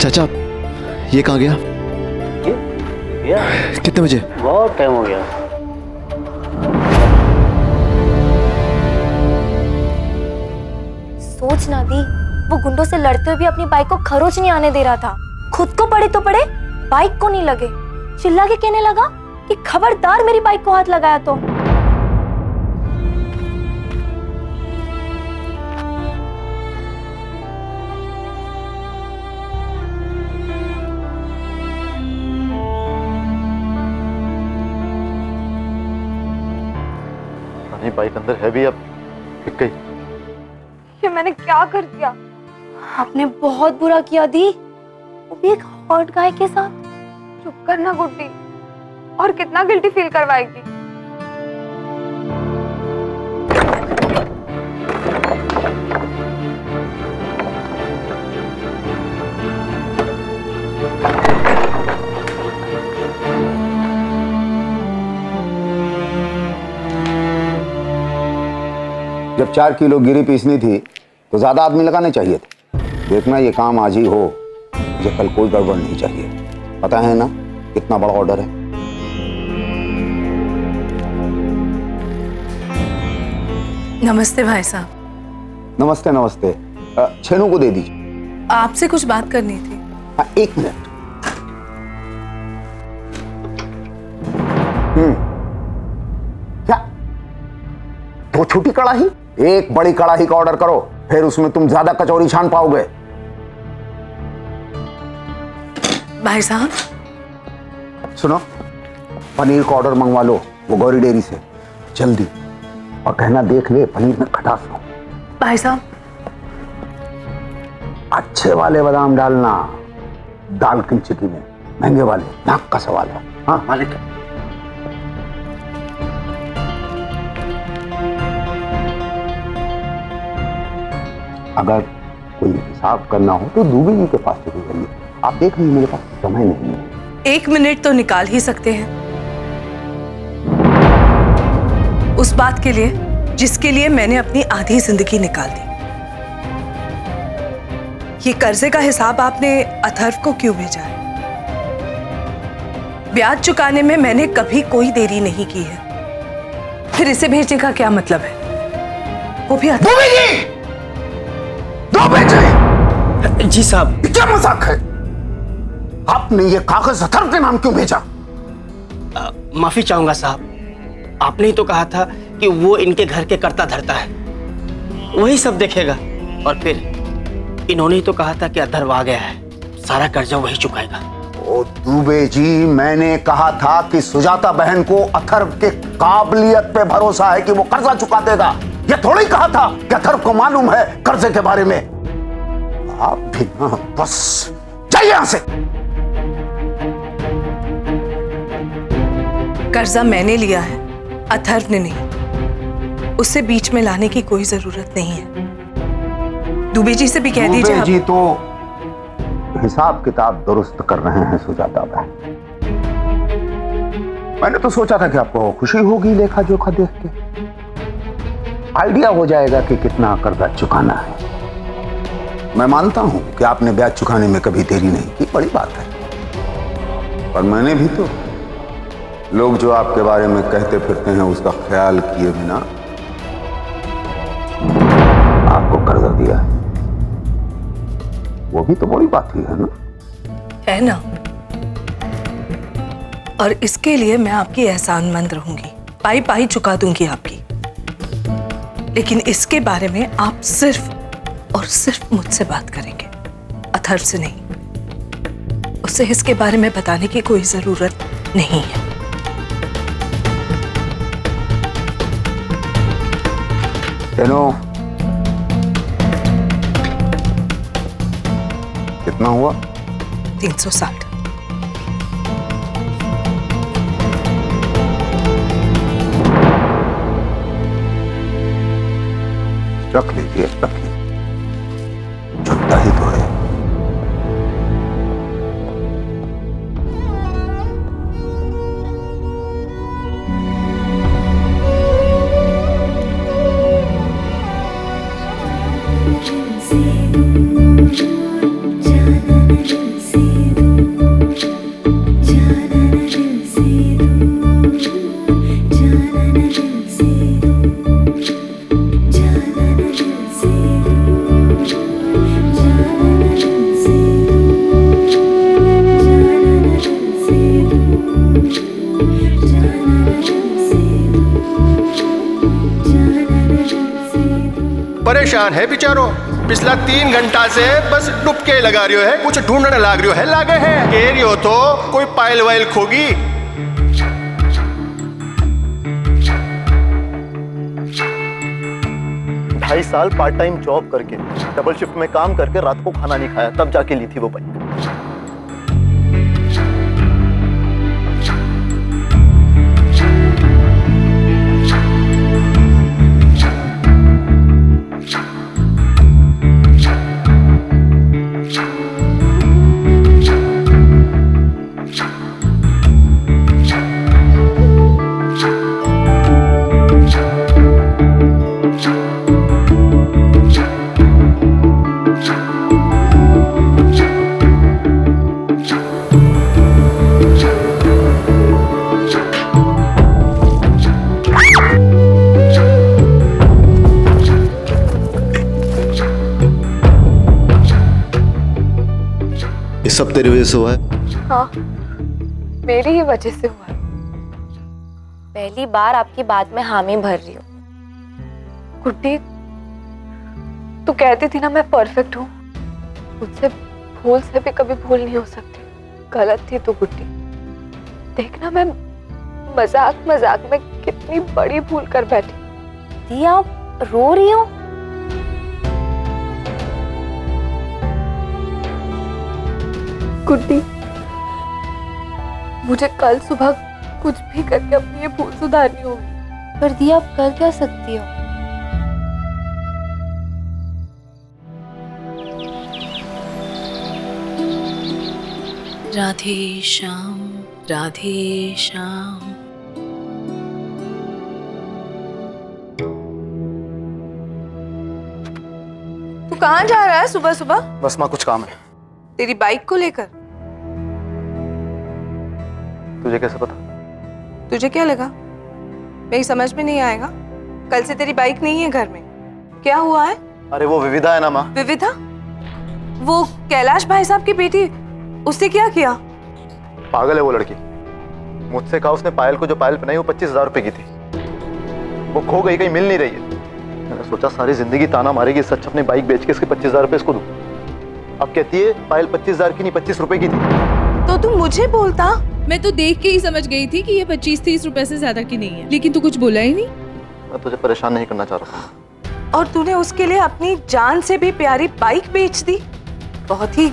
चाचा ये कहाँ गया? कितने बजे? बहुत टाइम हो गया। सोच ना दी, वो गुंडों से लड़ते हुए भी अपनी बाइक को खरोच नहीं आने दे रहा था। खुद को पड़े तो पड़े, बाइक को नहीं लगे। चिल्ला के कहने लगा कि खबरदार मेरी बाइक को हाथ लगाया तो। बाइक अंदर है भी, अब गिर गई। ये मैंने क्या कर दिया? आपने बहुत बुरा किया दी, वो भी एक हॉट गाय के साथ। चुप करना गुड्डी, और कितना गिल्टी फील करवाएगी। जब 4 किलो गिरी पीसनी थी तो ज्यादा आदमी लगाने चाहिए थे। देखना ये काम आज ही हो, मुझे कल कोई गड़बड़ नहीं चाहिए। पता है ना कितना बड़ा ऑर्डर है। नमस्ते भाई साहब। नमस्ते नमस्ते। छेनू को दे दीजिए। आपसे कुछ बात करनी थी। हाँ, 1 मिनट। क्या 2 छोटी कड़ाही? एक बड़ी कड़ाही का ऑर्डर करो, फिर उसमें तुम ज्यादा कचौरी छान पाओगे। भाई साहब सुनो, पनीर का ऑर्डर मंगवा लो, वो गौरी डेयरी से, जल्दी। और कहना देख ले पनीर में खटास हो। भाई साहब अच्छे वाले बादाम डालना, दाल की चिक्की में, महंगे वाले नाक का सवाल है। हाँ मालिक। अगर कोई हिसाब करना हो तो दुबे जी के पास चले जाइए। आप देख रही, मेरे पास समय नहीं है। 1 मिनट तो निकाल ही सकते हैं उस बात के लिए जिसके लिए मैंने अपनी आधी जिंदगी निकाल दी। ये कर्जे का हिसाब आपने अथर्व को क्यों भेजा है? ब्याज चुकाने में मैंने कभी कोई देरी नहीं की है, फिर इसे भेजने का क्या मतलब है? वो भी जी साहब। क्या मजाक है? आपने ये कागज अथर्व के नाम क्यों भेजा? माफी चाहूंगा साहब, आपने ही तो कहा था कि वो इनके घर के कर्ता धर्ता है, वही सब देखेगा। और फिर इन्होंने ही तो कहा था कि अथर्व आ गया है, सारा कर्जा वही चुकाएगा। ओ दुबे जी, मैंने कहा था कि सुजाता बहन को अथर्व के काबिलियत पे भरोसा है कि वो कर्जा चुका देगा। ये थोड़ी कहा था कि अथर्व को मालूम है कर्जे के बारे में। आप भी ना, बस जाइए यहां से। कर्जा मैंने लिया है, अथर्व ने नहीं। उससे बीच में लाने की कोई जरूरत नहीं है। दुबे जी से भी कह दीजिए। दुबे जी तो हिसाब किताब दुरुस्त कर रहे हैं सुजाता बहन। मैंने तो सोचा था कि आपको खुशी होगी लेखा जोखा देख के, आइडिया हो जाएगा कि कितना कर्जा चुकाना है। मैं मानता हूं कि आपने ब्याज चुकाने में कभी देरी नहीं की, बड़ी बात है। पर मैंने भी तो लोग जो आपके बारे में कहते फिरते हैं उसका ख्याल किए बिना आपको कर्जा दिया है। वो भी तो बड़ी बात ही है ना? है ना? और इसके लिए मैं आपकी एहसानमंद रहूंगी, पाई पाई चुका दूंगी आपकी। लेकिन इसके बारे में आप सिर्फ और सिर्फ मुझसे बात करेंगे, अथर्व से नहीं। उसे इसके बारे में बताने की कोई जरूरत नहीं है। कितना हुआ? 360। रख लीजिए, रख लीजिए, छुट्टा ही तो है। से परेशान है बेचारो। पिछला 3 घंटा से बस डुबके लगा रही है, कुछ ढूंढने लाग रही है, लागे है कह रही हो तो कोई पायल वायल खोगी। 2.5 साल पार्ट टाइम जॉब करके, डबल शिफ्ट में काम करके रात को खाना नहीं खाया, तब जाके ली थी वो बाइक। ये सब तेरी वजह से हुआ है? हाँ, मेरी ही वजह से हुआ है। पहली बार आपकी बात में हामी भर रही हूँ। गुड्डी, तू कहती थी ना मैं परफेक्ट हूँ, मुझसे भूल से भी कभी भूल नहीं हो सकती। गलत थी तू गुड्डी। देखना मैं मजाक मजाक में कितनी बड़ी भूल कर बैठी। दी, आप रो रही हो? गुड्डी, मुझे कल सुबह कुछ भी करके अपनी ये भूल सुधारनी होगी। पर दी, आप कर क्या सकती हो? राधे श्याम, राधे श्याम। तू कहाँ जा रहा है सुबह सुबह? बस माँ कुछ काम है। तेरी बाइक को लेकर? तुझे कैसे पता? तुझे क्या लगा मेरी समझ में नहीं आएगा? कल से तेरी बाइक नहीं है घर में। क्या हुआ है? अरे वो विविधा है ना माँ। विविधा? वो कैलाश भाई साहब की बेटी, उससे क्या किया? पागल है वो लड़की। मुझसे कहा उसने पायल को जो पायल पहनाई वो 25,000 रुपए की थी। वो खो गई, कहीं मिल नहीं रही है। मैंने सोचा सारी जिंदगी ताना मारेगी, सच अपनी बाइक बेच के इसके 25,000 रुपए इसको दूं। अब कहती है पायल 25,000 की नहीं 25 रुपए की थी। तो तू मुझे बोलता। मैं तो देख के ही समझ गई थी कि ये 25-30 रुपए से ज्यादा की नहीं है, लेकिन तू कुछ बोला ही नहीं। मैं तुझे परेशान नहीं करना चाह रहा था। और तूने उसके लिए अपनी जान से भी प्यारी बाइक बेच दी। बहुत ही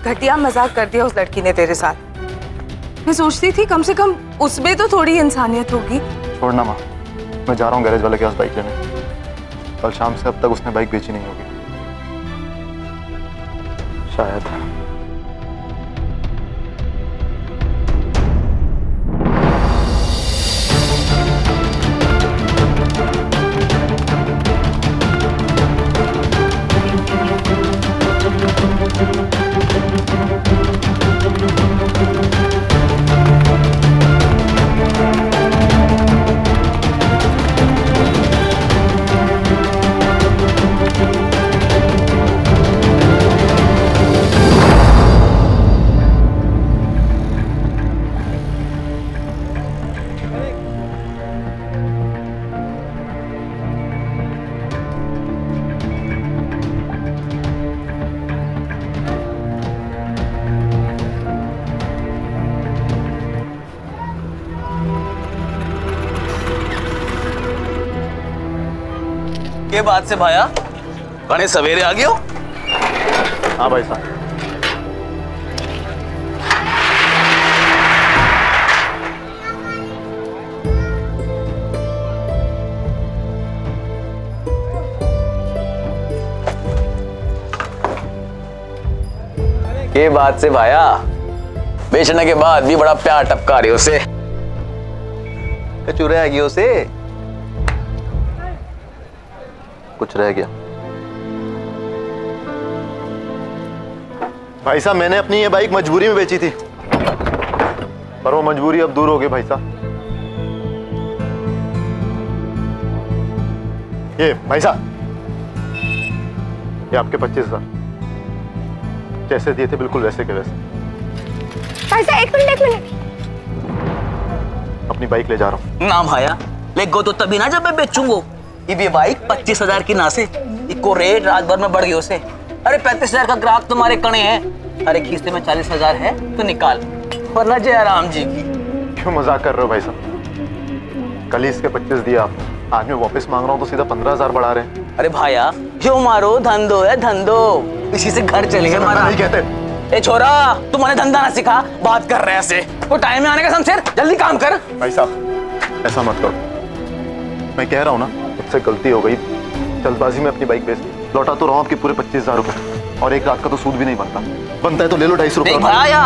घटिया मजाक कर दिया उस लड़की ने तेरे साथ। मैं सोचती थी कम से कम उसमें तो थोड़ी इंसानियत होगी। छोड़ना माँ, मैं जा रहा हूँ गैरेज वाले के पास बाइक लेने। कल शाम से अब तक उसने बाइक बेची नहीं होगी शायद। के बात से भाया बड़े सवेरे आ गए हो? हाँ भाई साहब। के बात से भाया बेचने के बाद भी बड़ा प्यार टपका रही उसे। कचूरे आ गई उसे। कुछ रह गया भाई साहब। मैंने अपनी ये बाइक मजबूरी में बेची थी, पर वो मजबूरी अब दूर हो गई भाई साहब। ये भाई साहब, ये आपके 25,000 जैसे दिए थे बिल्कुल वैसे के वैसे। भाई साहब एक मिनट। अपनी बाइक ले जा रहा हूँ। ना भाया, ले गो तो तभी ना जब मैं बेचूंगा। ये बाइक 25,000 की ना से इको रेट रात भर में बढ़ गई उसे। अरे 35,000 का ग्राहक तुम्हारे कणे हैं। अरे खीसे में 40,000 है तो निकाल, वरना जय राम जी की। क्यों मजाक कर रहे हो भाई साहब? कल ही इसके 25 दिया आप, आज मैं वापस मांग रहा हूँ तो सीधा 15,000 बढ़ा रहे हैं। अरे भाया जो मारो धंधो है धंधो, इसी से घर चलेगा हमारा। नहीं कहते। ए छोरा तू मैंने धंधा ना सिखा, बात कर रहे हैं ऐसे। वो टाइम में आने का शमशेर, जल्दी काम कर। भाई साहब ऐसा मत करो, मैं कह रहा हूँ ना मुझसे गलती हो गई, जल्दबाजी में अपनी बाइक बेच दी। लौटा तो रहा हूँ आपके पूरे 25,000 रुपए, और एक रात का तो सूद भी नहीं बनता है तो ले लो 250 रुपए। भाया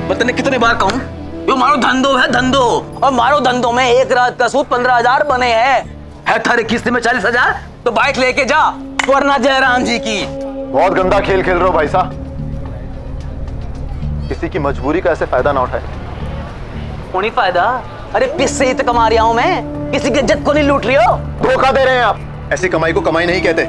मैं तने कितनी बार कहूँ, यो मारो धंधो है धंधो, और मारो धंधो में एक रात का सूद 15,000 बने है थारे किस्ते में 40,000, तो बाइक लेके जा, वरना जयराम जी की। बहुत गंदा खेल खेल रहे हो भाई साहब, किसी की मजबूरी का ऐसे फायदा ना उठाए। कौन फायदा? अरे पिस से ही तो कमा रहा हूं मैं, किसी की इज्जत को नहीं लूट रही हो। धोखा दे रहे हैं आप, ऐसी कमाई को कमाई नहीं कहते।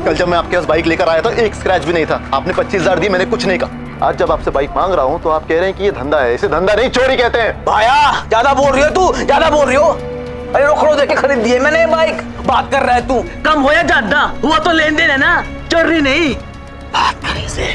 कल जब मैं आपके पास बाइक लेकर आया था एक स्क्रैच भी नहीं था, आपने 25,000 दिए, मैंने कुछ नहीं कहा। आज जब आपसे बाइक मांग रहा हूं तो आप कह रहे हैं कि ये धंधा है, इसे धंधा नहीं चोरी कहते हैं। भाया ज्यादा बोल रही हो तू, ज्यादा बोल रही हो। अरे रोकड़ो देके खरीद दिए मैंने बाइक, बात कर रहा है तू। कम हो या ज्यादा हुआ तो लेन देन है ना, चोरी नहीं। बात करने से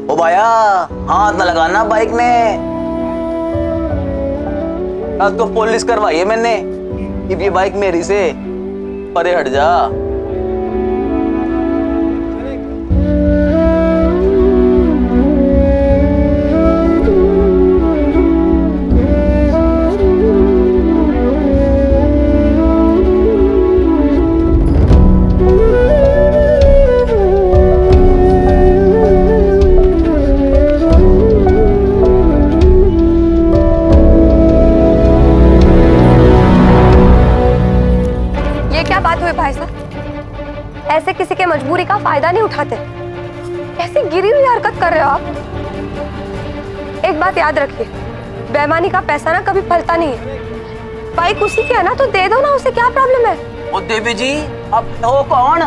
ओ भाया हाथ न लगाना बाइक में, आज तो पुलिस करवाई है मैंने। ये बाइक मेरी से परे हट जा। ऐसे किसी के मजबूरी का फायदा नहीं उठाते, ऐसी गिरी हुई हरकत कर रहे हो आप। एक बात याद रखिए, बेईमानी का पैसा ना कभी फलता नहीं है। बाइक उसी की है ना तो दे दो ना, उसे क्या प्रॉब्लम है? ओ देवी जी अब हो कौन?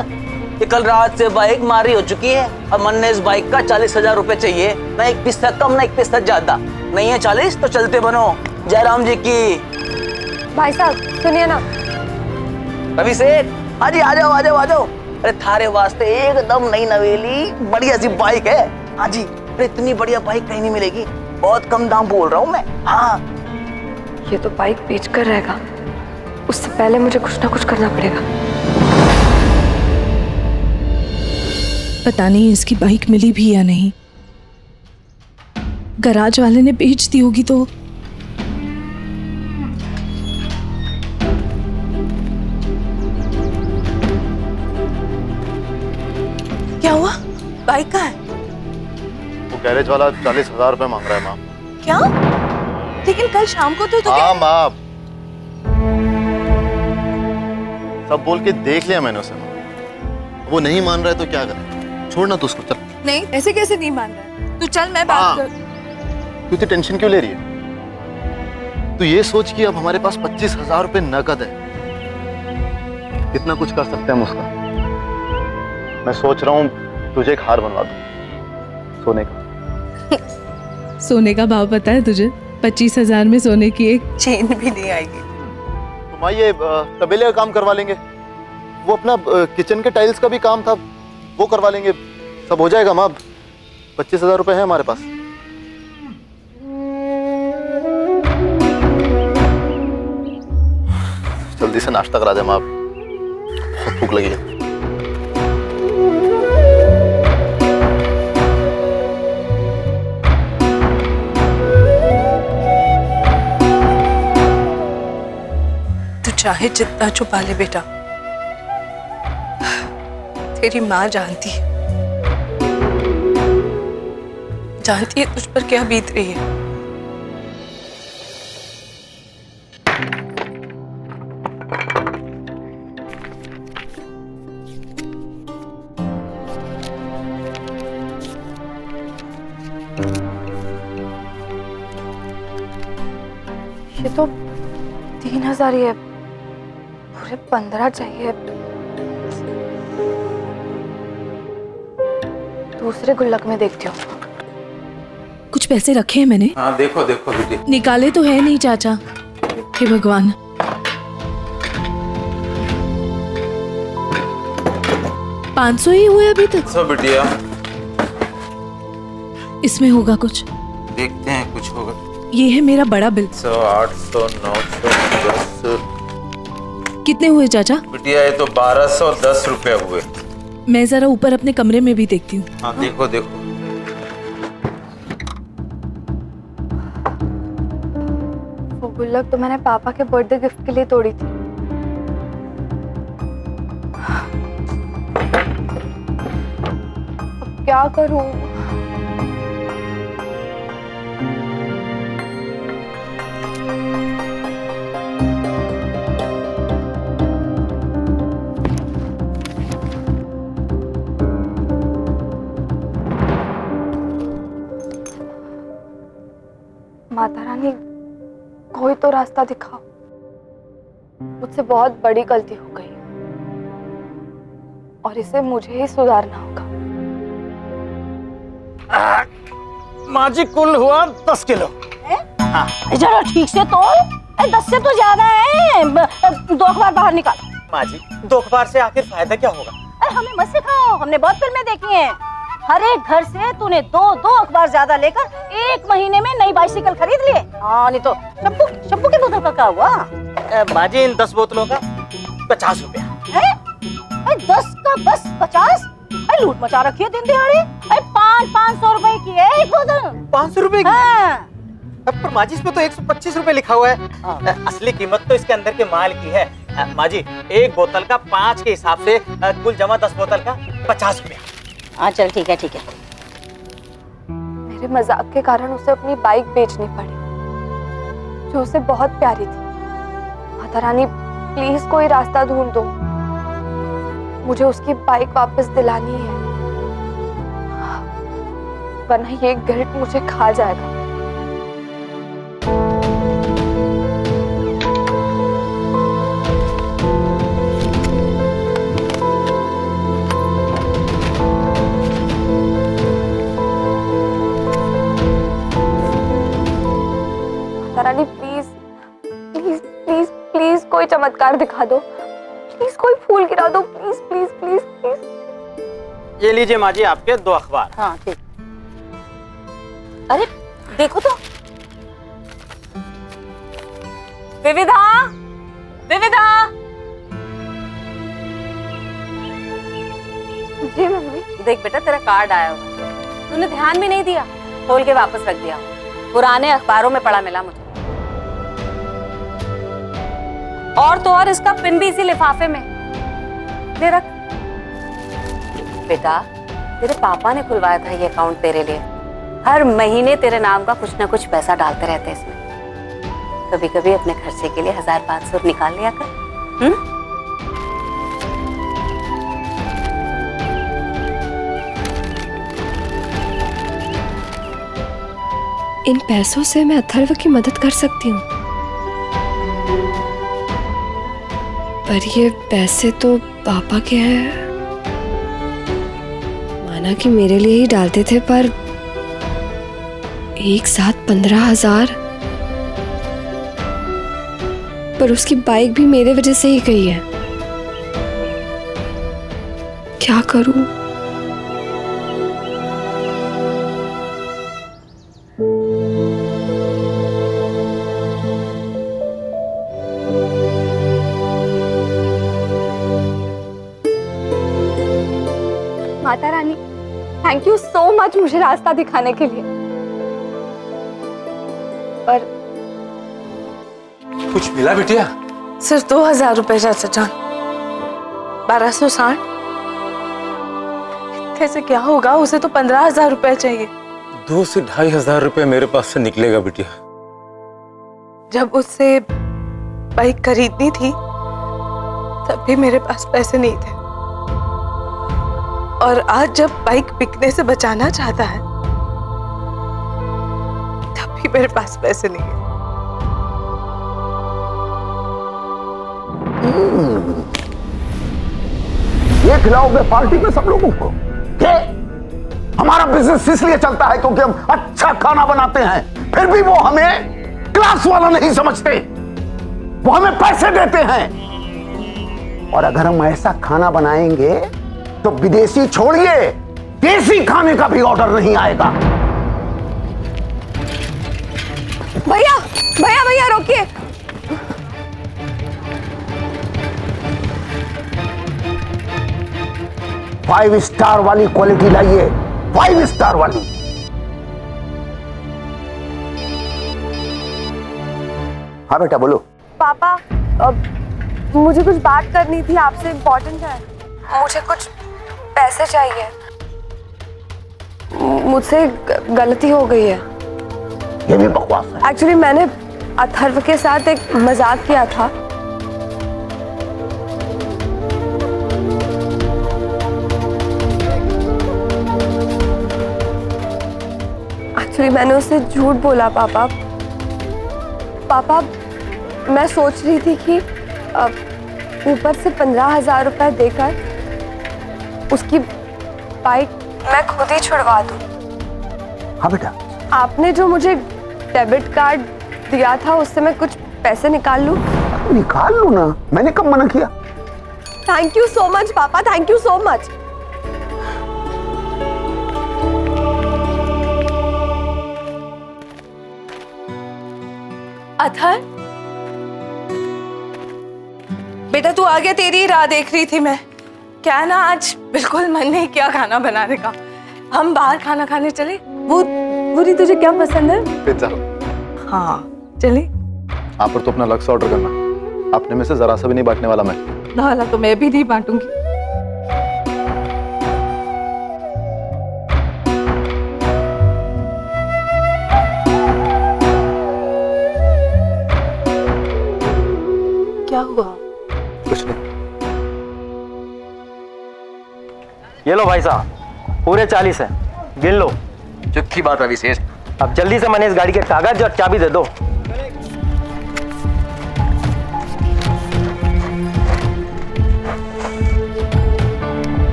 ये कल रात से बाइक मारी हो चुकी है, अब मन ने इस बाइक का 40,000 रुपए चाहिए, ना एक पैसा कम ना एक पैसा ज्यादा। नहीं है 40 तो चलते बनो, जयराम जी की। भाई साहब सुनिए ना। रवि सेठ हाँ जी आ जाओ आ जाओ आ जाओ। अरे थारे वास्ते एकदम नई नवेली बढ़िया सी बाइक है। हाँ जी, अरे इतनी बढ़िया बाइक कहीं नहीं मिलेगी, बहुत कम दाम बोल रहा हूँ मैं। हाँ ये तो बाइक बेच कर रहेगा, उससे पहले मुझे कुछ ना कुछ करना पड़ेगा। पता नहीं इसकी बाइक मिली भी या नहीं, गराज वाले ने बेच दी होगी तो। क्या हुआ? बाइक कहाँ है? वो गैरेज वाला 40,000 रुपए मांग रहा है माँ। क्या? लेकिन कल शाम को तो हाँ माँ, सब बोल के देख लिया मैंने उसे, वो नहीं मान रहा है तो क्या करें? छोड़ना तो उसको, चल। नहीं ऐसे कैसे नहीं मान रहा है? तू चल मैं बात कर। तू इतनी टेंशन क्यों ले रही है? तू ये सोच कि अब हमारे पास 25,000 रुपए नकद है, कितना कुछ कर सकते हैं हम उसका। मैं सोच रहा हूँ तुझे एक हार बनवा दूं सोने का। सोने का भाव पता है तुझे? 25,000 में सोने की एक चेन भी नहीं आएगी। तो माँ ये तबेले का काम करवा लेंगे, वो अपना किचन के टाइल्स का भी काम था वो करवा लेंगे, सब हो जाएगा माँ। 25,000 रुपए है हमारे पास। जल्दी से नाश्ता करा दे माँ, बहुत भूख लगी है। चाहे जितना छुपा ले बेटा, तेरी माँ जानती है तुझ पर क्या बीत रही है। ये तो 3,000 ही है, पूरे 15 चाहिए। दूसरे गुल्लक में देखती हूँ। कुछ पैसे रखे हैं मैंने। हाँ देखो देखो बेटी। निकाले तो है नहीं चाचा। हे भगवान। $500 ही हुए अभी तक। सो बिटिया इसमें होगा कुछ। देखते हैं कुछ होगा। ये है मेरा बड़ा बिल। 100, 800, 900, 10। कितने हुए चाचा? बिटिया ये तो 1210 रुपए हुए। मैं जरा ऊपर अपने कमरे में भी देखती हूँ। हाँ देखो देखो। वो गुल्लक तो मैंने पापा के बर्थडे गिफ्ट के लिए तोड़ी थी। अब क्या करूं? माता रानी, कोई तो रास्ता दिखाओ। मुझसे बहुत बड़ी गलती हो गई और इसे मुझे ही सुधारना होगा। माँ जी कुल हुआ 10 किलो। हाँ। जरा ठीक से तोल। 10 से तो ज्यादा है। 2 अखबार बाहर निकाल। माँ जी 2 अखबार से आखिर फायदा क्या होगा? अरे हमें मत सिखाओ, हमने बहुत फिल्में देखी हैं। हर एक घर से तूने 2 अखबार ज्यादा लेकर 1 महीने में नई बाइसिकल खरीद लिए। हाँ नहीं तो शंपू की बोतल का क्या हुआ? माँ जी इन 10 बोतलों का 50 रुपया। 10 का बस 50? लूट मचा रखी है दिन दिहाड़े। 500 रुपए की है एक बोतल। 500 रुपए की? हाँ। पर माँ जी इसमें तो 125 रुपए लिखा हुआ है। असली कीमत तो इसके अंदर के माल की है। माँ जी एक बोतल का 5 के हिसाब से कुल जमा 10 बोतल का 50 रुपया। हाँ चल ठीक है ठीक है। मेरे मजाक के कारण उसे अपनी बाइक बेचनी पड़ी जो उसे बहुत प्यारी थी। माता रानी प्लीज कोई रास्ता ढूंढ दो, मुझे उसकी बाइक वापस दिलानी है, वरना ये गिल्ट मुझे खा जाएगा। रानी प्लीज प्लीज प्लीज प्लीज कोई चमत्कार दिखा दो, प्लीज कोई फूल गिरा दो, प्लीज प्लीज प्लीज प्लीज। ये लीजिए माँ जी आपके 2 अखबार। हाँ ठीक। अरे देखो तो। विविधा, विविधा। जी मम्मी। देख बेटा तेरा कार्ड आया हुआ, तूने ध्यान भी नहीं दिया, खोल के वापस रख दिया। पुराने अखबारों में पड़ा मिला मुझे। और तो और इसका पिन भी इसी लिफाफे में। ले रख। बेटा तेरे पापा ने खुलवाया था ये अकाउंट तेरे लिए। हर महीने तेरे नाम का कुछ ना कुछ पैसा डालते रहते इसमें। कभी कभी अपने खर्चे के लिए 1500 निकाल लिया कर। इन पैसों से मैं अथर्व की मदद कर सकती हूँ, पर ये पैसे तो पापा के हैं। माना कि मेरे लिए ही डालते थे, पर एक साथ 15,000। पर उसकी बाइक भी मेरे वजह से ही गई है। क्या करूं? Mata Rani thank you so much मुझे रास्ता दिखाने के लिए। पर कुछ मिला बिटिया? सिर्फ 2,000 रुपए चाचा जान। 1260। इतने से क्या होगा? उसे तो 15,000 रुपए चाहिए। 2 से 2,500 रुपए मेरे पास से निकलेगा बिटिया। जब उससे बाइक खरीदनी थी तब भी मेरे पास पैसे नहीं थे, और आज जब बाइक बिकने से बचाना चाहता है तब भी मेरे पास पैसे नहीं है। ये खिलाओगे पार्टी में सब लोगों को? ये हमारा बिजनेस इसलिए चलता है क्योंकि हम अच्छा खाना बनाते हैं, फिर भी वो हमें क्लास वाला नहीं समझते, वो हमें पैसे देते हैं। और अगर हम ऐसा खाना बनाएंगे तो विदेशी छोड़िए, देसी खाने का भी ऑर्डर नहीं आएगा। भैया भैया भैया रोकिए। फाइव स्टार वाली क्वालिटी लाइए, 5 स्टार वाली। हाँ बेटा बोलो। पापा मुझे कुछ बात करनी थी आपसे, इम्पोर्टेंट है। मुझे कुछ पैसे चाहिए, मुझसे गलती हो गई है। ये भी बकवास है। एक्चुअली मैंने अथर्व के साथ एक मजाक किया था। एक्चुअली मैंने उससे झूठ बोला पापा। पापा मैं सोच रही थी कि ऊपर से 15,000 रुपए देकर उसकी बाइक मैं खुद ही छुड़वा दूं। हाँ बेटा। आपने जो मुझे डेबिट कार्ड दिया था उससे मैं कुछ पैसे निकाल लूं? निकाल लूं ना, मैंने कब मना किया? थैंक यू सो मच पापा, थैंक यू सो मच। अथर बेटा तू आ गया, तेरी राह देख रही थी मैं। क्या ना आज बिल्कुल मन नहीं किया खाना बनाने का, हम बाहर खाना खाने चले। वो बुरी तुझे क्या पसंद है? पिज्जा। हाँ चले। आप पर तो अपना लक्ष्य ऑर्डर करना, अपने में से जरा सा भी नहीं बांटने वाला मैं। ना तो मैं भी नहीं बांटूंगी। क्या हुआ? कुछ नहीं। ये लो भाई साहब, पूरे 40 है, गिन लो। चुटकी बात है विशेष। अब जल्दी से मैंने इस गाड़ी के कागज और चाबी दे दो।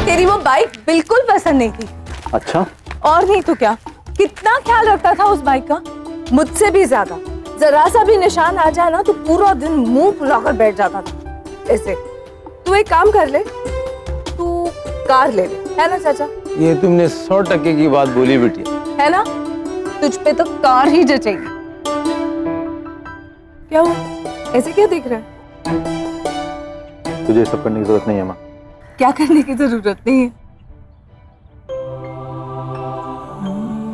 तेरी वो बाइक बिल्कुल पसंद नहीं थी। अच्छा? और नहीं तो क्या, कितना ख्याल रखता था उस बाइक का, मुझसे भी ज्यादा। जरा सा भी निशान आ जाए ना तो पूरा दिन मुंह फुलाकर बैठ जाता था ऐसे। तू एक काम कर ले, तू कार ले ले, है ना चाचा? ये तुमने 100% की बात बोली बेटी, है ना? तुझ पे तो कार ही जचेगी। क्या हुआ, ऐसे क्या देख रहा है? तुझे ये सब करने की जरूरत नहीं है माँ। क्या करने की जरूरत नहीं है?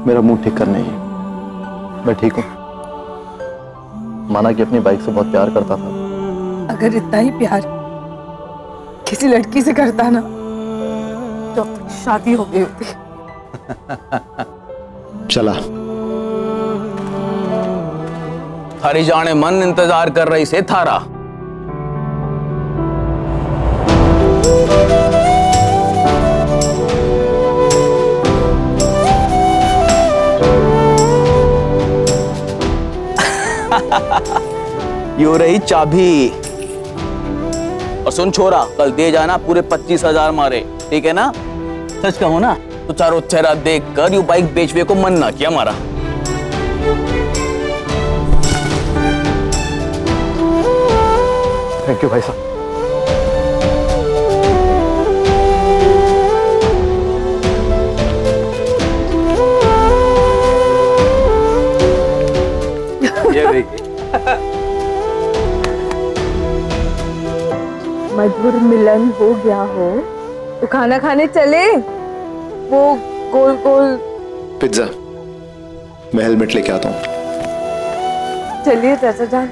मेरा मूड ठीक करने ही, मैं ठीक हूँ। माना कि अपनी बाइक से बहुत प्यार करता था। अगर इतना ही प्यार किसी लड़की से करता ना तो अब तक शादी हो गई होती। चला। थारी जाने मन इंतजार कर रही से थारा। यो रही चाबी। और सुन छोरा, कल दे जाना पूरे 25,000 मारे, ठीक है ना? सच कहो ना तो चारों चेहरा देख कर यू बाइक बेचने को मन ना किया हमारा। थैंक यू भाई साहब। ये देखिए। मधुर मिलन हो गया हो तो खाना खाने चले। वो गोल गोल पिज्जा, मैं हेलमेट लेके आता हूँ। चलिए चाचा जान,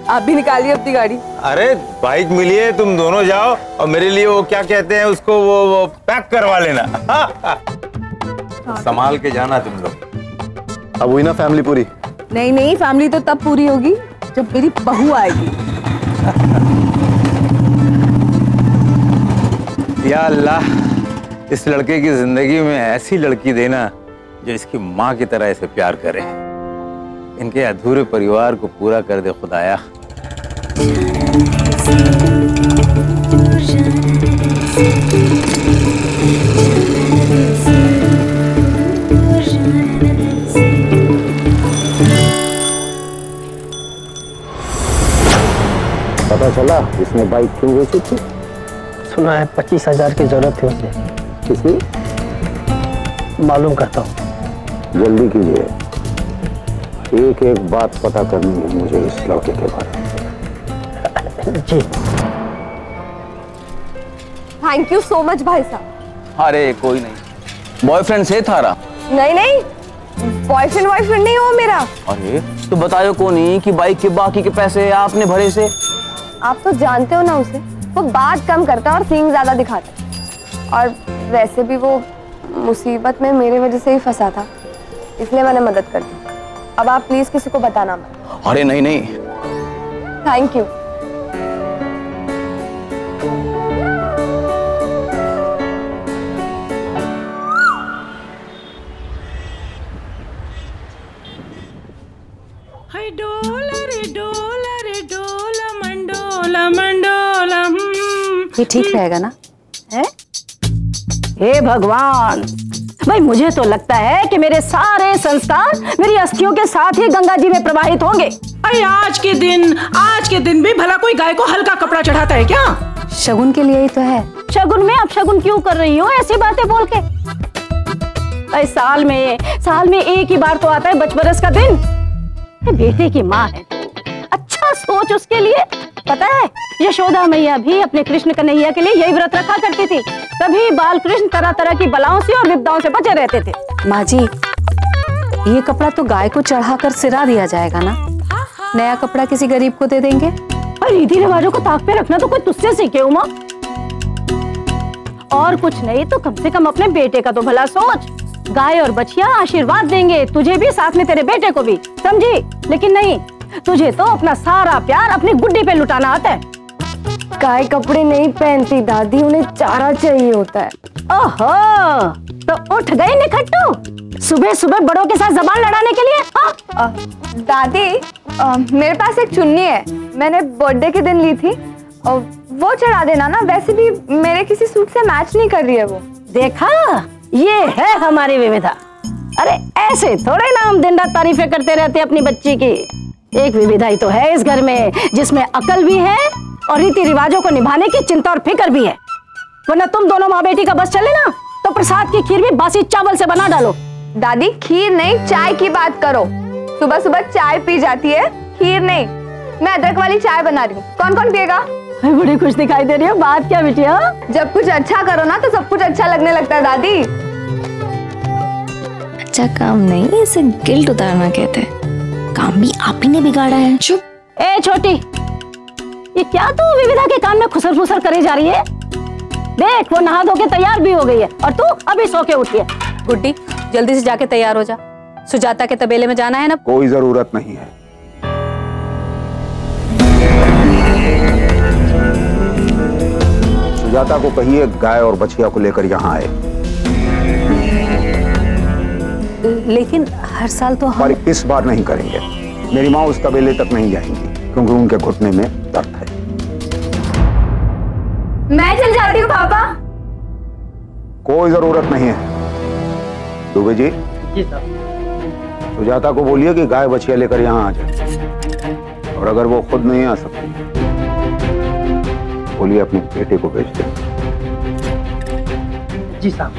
आप भी निकालिए अपनी गाड़ी। अरे बाइक मिली है, तुम दोनों जाओ और मेरे लिए वो क्या कहते हैं उसको, वो पैक करवा लेना। संभाल के जाना तुम लोग। अब हुई ना फैमिली पूरी? नहीं नहीं, फैमिली तो तब पूरी होगी जब मेरी बहू आएगी। या अल्लाह, इस लड़के की जिंदगी में ऐसी लड़की देना जो इसकी माँ की तरह इसे प्यार करे। इनके अधूरे परिवार को पूरा कर दे खुदाया। पता चला इसने बाइक क्यों बेची थी? सुना है 25,000 की जरूरत थी उसे। किसकी? मालूम करता हूँ। जल्दी कीजिए, एक एक बात पता करनी है मुझे इस लड़के के बारे में। जी। थैंक यू सो मच भाई साहब। अरे कोई नहीं, बॉयफ्रेंड से थारा? नहीं नहीं, बॉयफ्रेंड नहीं हो मेरा। अरे तो बतायो कौन ही कि बाइक के बाकी के पैसे आपने भरे से? आप तो जानते हो ना उसे, वो बात कम करता है और सींग ज्यादा दिखाता है। और वैसे भी वो मुसीबत में मेरे वजह से ही फंसा था, इसलिए मैंने मदद कर दी। अब आप प्लीज किसी को बताना मत। अरे नहीं नहीं। Thank you. ये ठीक रहेगा ना? है? हे भगवान, भाई मुझे तो लगता है कि मेरे सारे संस्कार मेरी अस्थियों के साथ ही गंगा जी में प्रवाहित होंगे। अरे आज के दिन भी भला कोई गाय को हल्का कपड़ा चढ़ाता है क्या? शगुन के लिए ही तो है। शगुन में अब शगुन क्यों कर रही हो ऐसी बातें बोल के? अरे साल में एक ही बार तो आता है बचबरस का दिन। बेटे की माँ है तू, अच्छा सोच उसके लिए। पता है यशोदा मैया भी अपने कृष्ण कन्हैया के लिए यही व्रत रखा करती थी, तभी बाल कृष्ण तरह तरह की बलाओं से और विपदाओं से बचे रहते थे। माँ जी, ये कपड़ा तो गाय को चढ़ाकर सिरा दिया जाएगा ना, नया कपड़ा किसी गरीब को दे देंगे। और रीति रिवाजों को ताक पे रखना तो कोई तुझसे सीखे उमा। और कुछ नहीं तो कम से कम अपने बेटे का तो भला सोच। गाय और बछिया आशीर्वाद देंगे तुझे भी, साथ में तेरे बेटे को भी, समझी? लेकिन नहीं, तुझे तो अपना सारा प्यार अपनी गुड्डी पे लुटाना आता है। गाय कपड़े नहीं पहनती दादी, उन्हें चारा चाहिए होता है। ओहो, तो उठ गए निखट्टू सुबह सुबह बड़ों के साथ जबान लड़ाने के लिए। दादी, मेरे पास एक चुन्नी है, मैंने बर्थडे के दिन ली थी, और वो चढ़ा देना ना, वैसे भी मेरे किसी सूट से मैच नहीं कर रही है वो। देखा, ये है हमारी विविधा। अरे ऐसे थोड़े ना हम दिन रात तारीफें करते रहते अपनी बच्ची की। एक विविधा ही तो है इस घर में, जिसमें अकल भी है और रीति रिवाजों को निभाने की चिंता और फिक्र भी है। वरना तुम दोनों माँ बेटी का बस चले ना तो प्रसाद की खीर भी बासी चावल से बना डालो। दादी खीर नहीं, चाय की बात करो। सुबह सुबह चाय पी जाती है, खीर नहीं। मैं अदरक वाली चाय बना रही हूँ, कौन कौन पिएगा? बड़ी खुश दिखाई दे रही हो, बात क्या बिटिया? जब कुछ अच्छा करो ना तो सब कुछ अच्छा लगने लगता है दादी। अच्छा काम नहीं, इसे गिल्ट उतारना कहते हैं। काम भी आप ही ने बिगाड़ा है। चुप। ए छोटी, ये क्या तू विविधा के कान में खुसर फुसर करे जा रही है? देख वो नहा धो के तैयार भी हो गई है और तू अभी सो के उठी है। गुड्डी जल्दी से जाके तैयार हो जा, सुजाता के तबेले में जाना है ना। कोई जरूरत नहीं है। सुजाता को कहिए गाय और बछिया को लेकर यहाँ आए। लेकिन हर साल तो हम... पर इस बार नहीं करेंगे। मेरी माँ उस तबेले तक नहीं जाएंगी क्योंकि उनके घुटने में दर्द है। मैं चल जाती हूँ पापा। कोई जरूरत नहीं है। दुबे जी। जी साहब। सुजाता को बोलिए कि गाय बछिया लेकर यहाँ आ जाए, और अगर वो खुद नहीं आ सकती बोलिए अपने बेटे को भेज दे। जी साहब।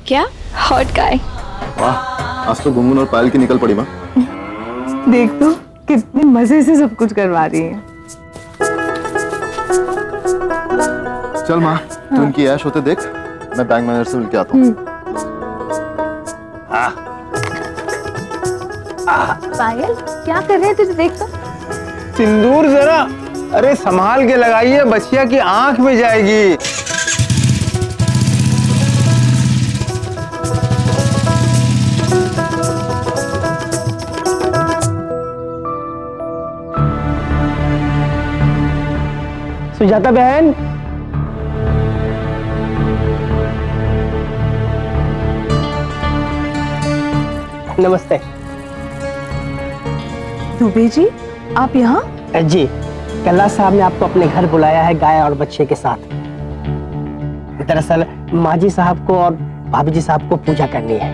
क्या हॉट गाय? वाह, आज तो गुनगुन और पायल की निकल पड़ी माँ। देख तो कितने मजे से सब कुछ करवा रही है। चल माँ, तू उनकी ऐश होते देख, मैं बैंक मैनेजर से मिल के आता हूँ। पायल क्या कर रहे हैं तुझे देख तो। सिंदूर जरा, अरे संभाल के लगाइए, बछिया की आंख में जाएगी। सुजाता बहन, नमस्ते। दुबे जी, आप यहाँ? जी, कल्ला साहब ने आपको अपने घर बुलाया है गाय और बच्चे के साथ। दरअसल माजी साहब को और भाभी जी साहब को पूजा करनी है।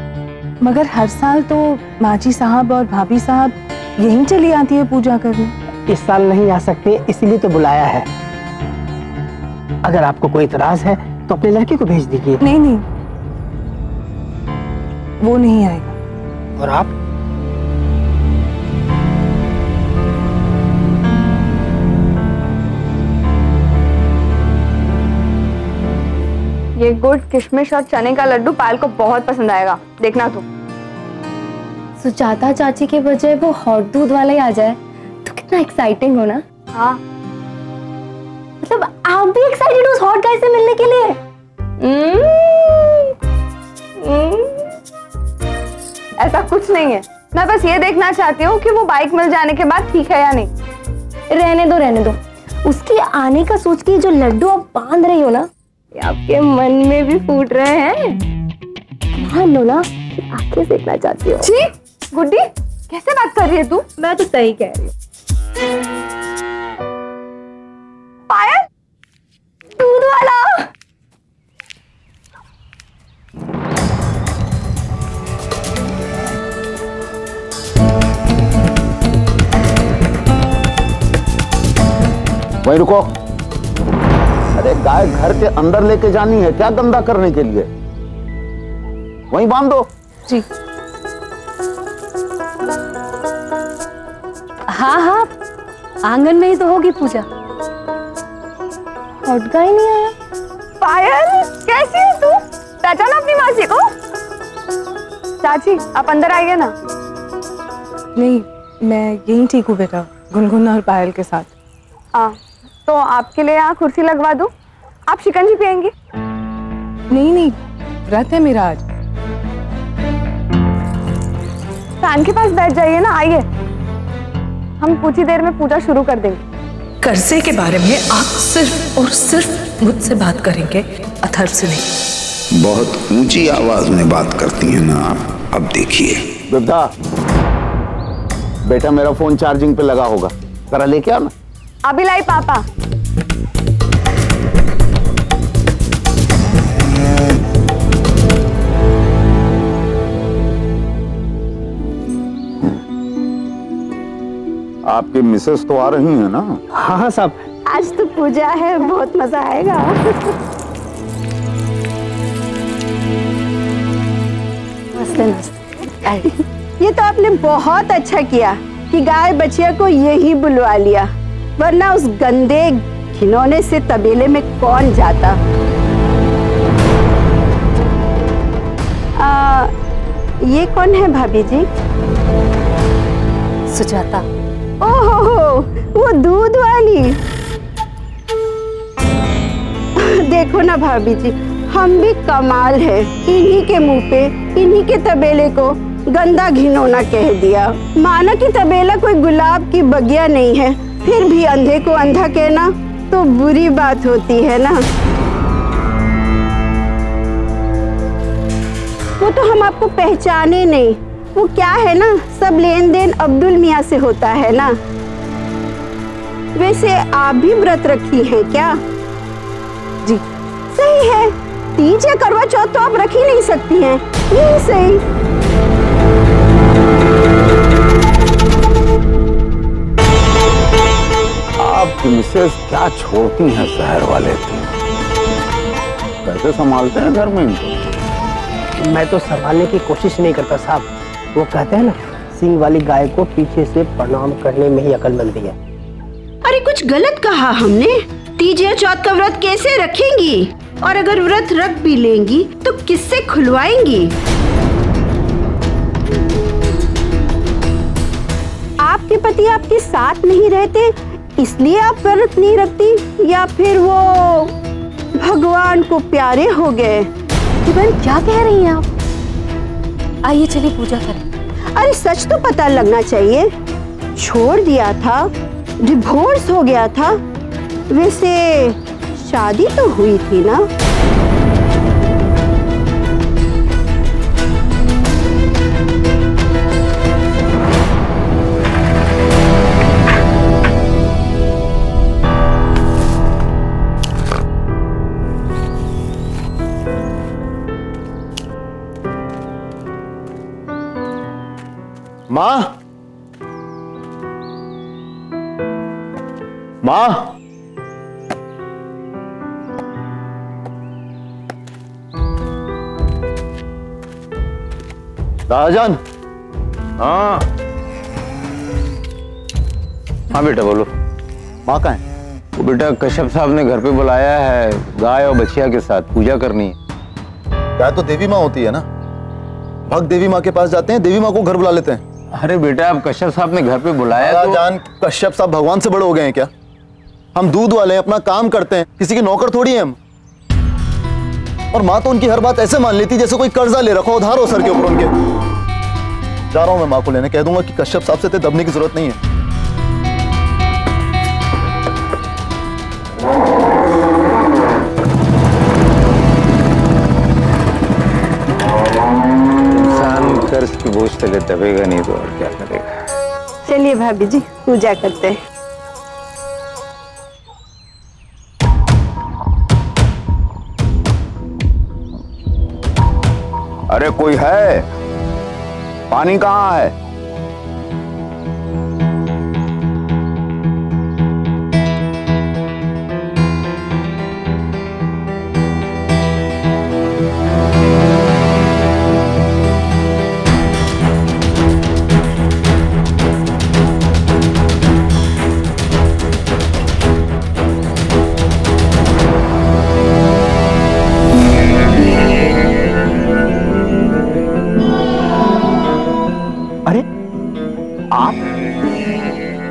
मगर हर साल तो माजी साहब और भाभी साहब यहीं चली आती है पूजा करने। इस साल नहीं आ सकते, इसीलिए तो बुलाया है। अगर आपको कोई इतराज है तो अपने लड़के को भेज दीजिए। नहीं नहीं, वो नहीं आएगा। और आप? ये गुड़, किशमिश और चने का लड्डू पायल को बहुत पसंद आएगा, देखना तू। सुजाता चाची के बजाय वो हॉट दूध वाला ही आ जाए तो कितना एक्साइटिंग हो ना। हाँ, मतलब आप भी एक्साइटेड हो उस हॉट गाय से मिलने के लिए? ऐसा कुछ नहीं है, मैं बस ये देखना चाहती हूँ कि वो बाइक मिल जाने के बाद ठीक है या नहीं। रहने दो। उसके आने का सोच के जो लड्डू आप बांध रही हो ना, ये आपके मन में भी फूट रहे हैं। मान लो ना कि आंखें देखना चाहती हो। छी, गुड्डी कैसे बात कर रही है तू? मैं तो सही कह रही हूँ। पायल, दूध वाला। वहीं रुको। अरे गाय घर के अंदर लेके जानी है क्या गंदा करने के लिए? वहीं बांध दो। जी। हाँ, आंगन में ही तो होगी पूजा। हॉट गाय नहीं आया। पायल कैसी है तू? पहचाना अपनी मासी को? चाची आप अंदर आइए ना। नहीं, मैं यहीं ठीक हूँ बेटा, गुनगुन और पायल के साथ। तो आपके लिए यहाँ कुर्सी लगवा दूं? आप शिकंजी पियेंगी? नहीं, व्रत है मेरा आज। फैन के पास बैठ जाइए ना, आइए, हम कुछ ही देर में पूजा शुरू कर देंगे। कर्जे के बारे में आप सिर्फ और सिर्फ मुझसे बात करेंगे, अथर्व से नहीं। बहुत ऊंची आवाज में बात करती हैं ना आप। अब देखिए बिब्दा, बेटा मेरा फोन चार्जिंग पे लगा होगा, जरा लेके आना। अभी लाई पापा। आपकी मिसेस तो आ रही है ना? हाँ साहब। आज तो पूजा है, बहुत मजा आएगा। ये तो आपने बहुत अच्छा किया कि गाय बछिया को यही बुलवा लिया, वरना उस गंदे घिनौने से तबेले में कौन जाता। ये कौन है भाभी जी? सुजाता। ओहो, वो दूध वाली। देखो ना भाभी जी, हम भी कमाल है, इन्हीं के मुंह पे इन्हीं के तबेले को गंदा घिनौना कह दिया। माना कि तबेला कोई गुलाब की बगिया नहीं है, फिर भी अंधे को अंधा कहना तो बुरी बात होती है ना। वो तो हम आपको पहचाने नहीं, वो क्या है ना, सब लेन देन अब्दुल मियाँ से होता है ना। वैसे आप भी व्रत रखी हैं क्या? जी। सही है, तीज या करवा चौथ तो आप रख ही नहीं सकती हैं, यही सही। आपकी मिसेस क्या छोड़ती हैं शहर वाले तीन, कैसे संभालते हैं घर में इनको? मैं तो संभालने की कोशिश नहीं करता साहब। वो कहते हैं ना, सींग वाली गाय को पीछे से प्रणाम करने में ही अक्लमंदी है। अरे कुछ गलत कहा हमने? तीज या चौथ का व्रत कैसे रखेंगी? और अगर व्रत रख भी लेंगी तो किससे खुलवाएंगी? आपके पति आपके साथ नहीं रहते इसलिए आप व्रत नहीं रखती, या फिर वो भगवान को प्यारे हो गए? बहन क्या कह रही हैं आप? आइए चलिए पूजा करें। अरे सच तो पता लगना चाहिए। छोड़ दिया था, डिवोर्स हो गया था, वैसे शादी तो हुई थी ना? माँ, माँ, दादाजान। हाँ हाँ बेटा बोलो। माँ कहाँ है? वो बेटा कश्यप साहब ने घर पे बुलाया है, गाय और बछिया के साथ पूजा करनी है। गाय तो देवी माँ होती है ना, भक्त देवी माँ के पास जाते हैं, देवी माँ को घर बुला लेते हैं। अरे बेटा अब कश्यप साहब ने घर पे बुलाया तो जान, कश्यप साहब भगवान से बड़े हो गए हैं क्या? हम दूध वाले हैं, अपना काम करते हैं, किसी के नौकर थोड़ी हैं हम। और माँ तो उनकी हर बात ऐसे मान लेती जैसे कोई कर्जा ले रखा, उधार हो सर के ऊपर उनके। जा रहा हूं मैं माँ को लेने, कह दूंगा कि कश्यप साहब से ते दबने की जरूरत नहीं है। कर्ज की बोझ तले दबेगा नहीं तो और क्या करेगा। चलिए भाभी जी पूजा करते हैं। अरे कोई है? पानी कहाँ है?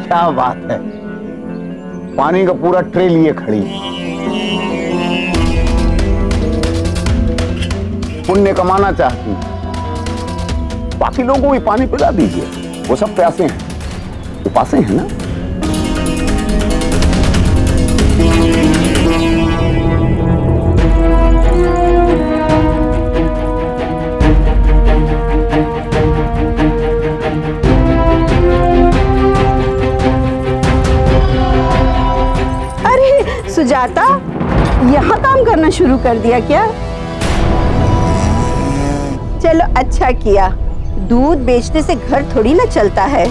क्या बात है, पानी का पूरा ट्रे लिए खड़ी। पुण्य कमाना चाहती, बाकी लोगों को भी पानी पिला दीजिए, वो सब प्यासे हैं, उपासे हैं ना। सुजाता, यहाँ काम करना शुरू कर दिया क्या? चलो अच्छा किया, दूध बेचने से घर थोड़ी ना चलता है।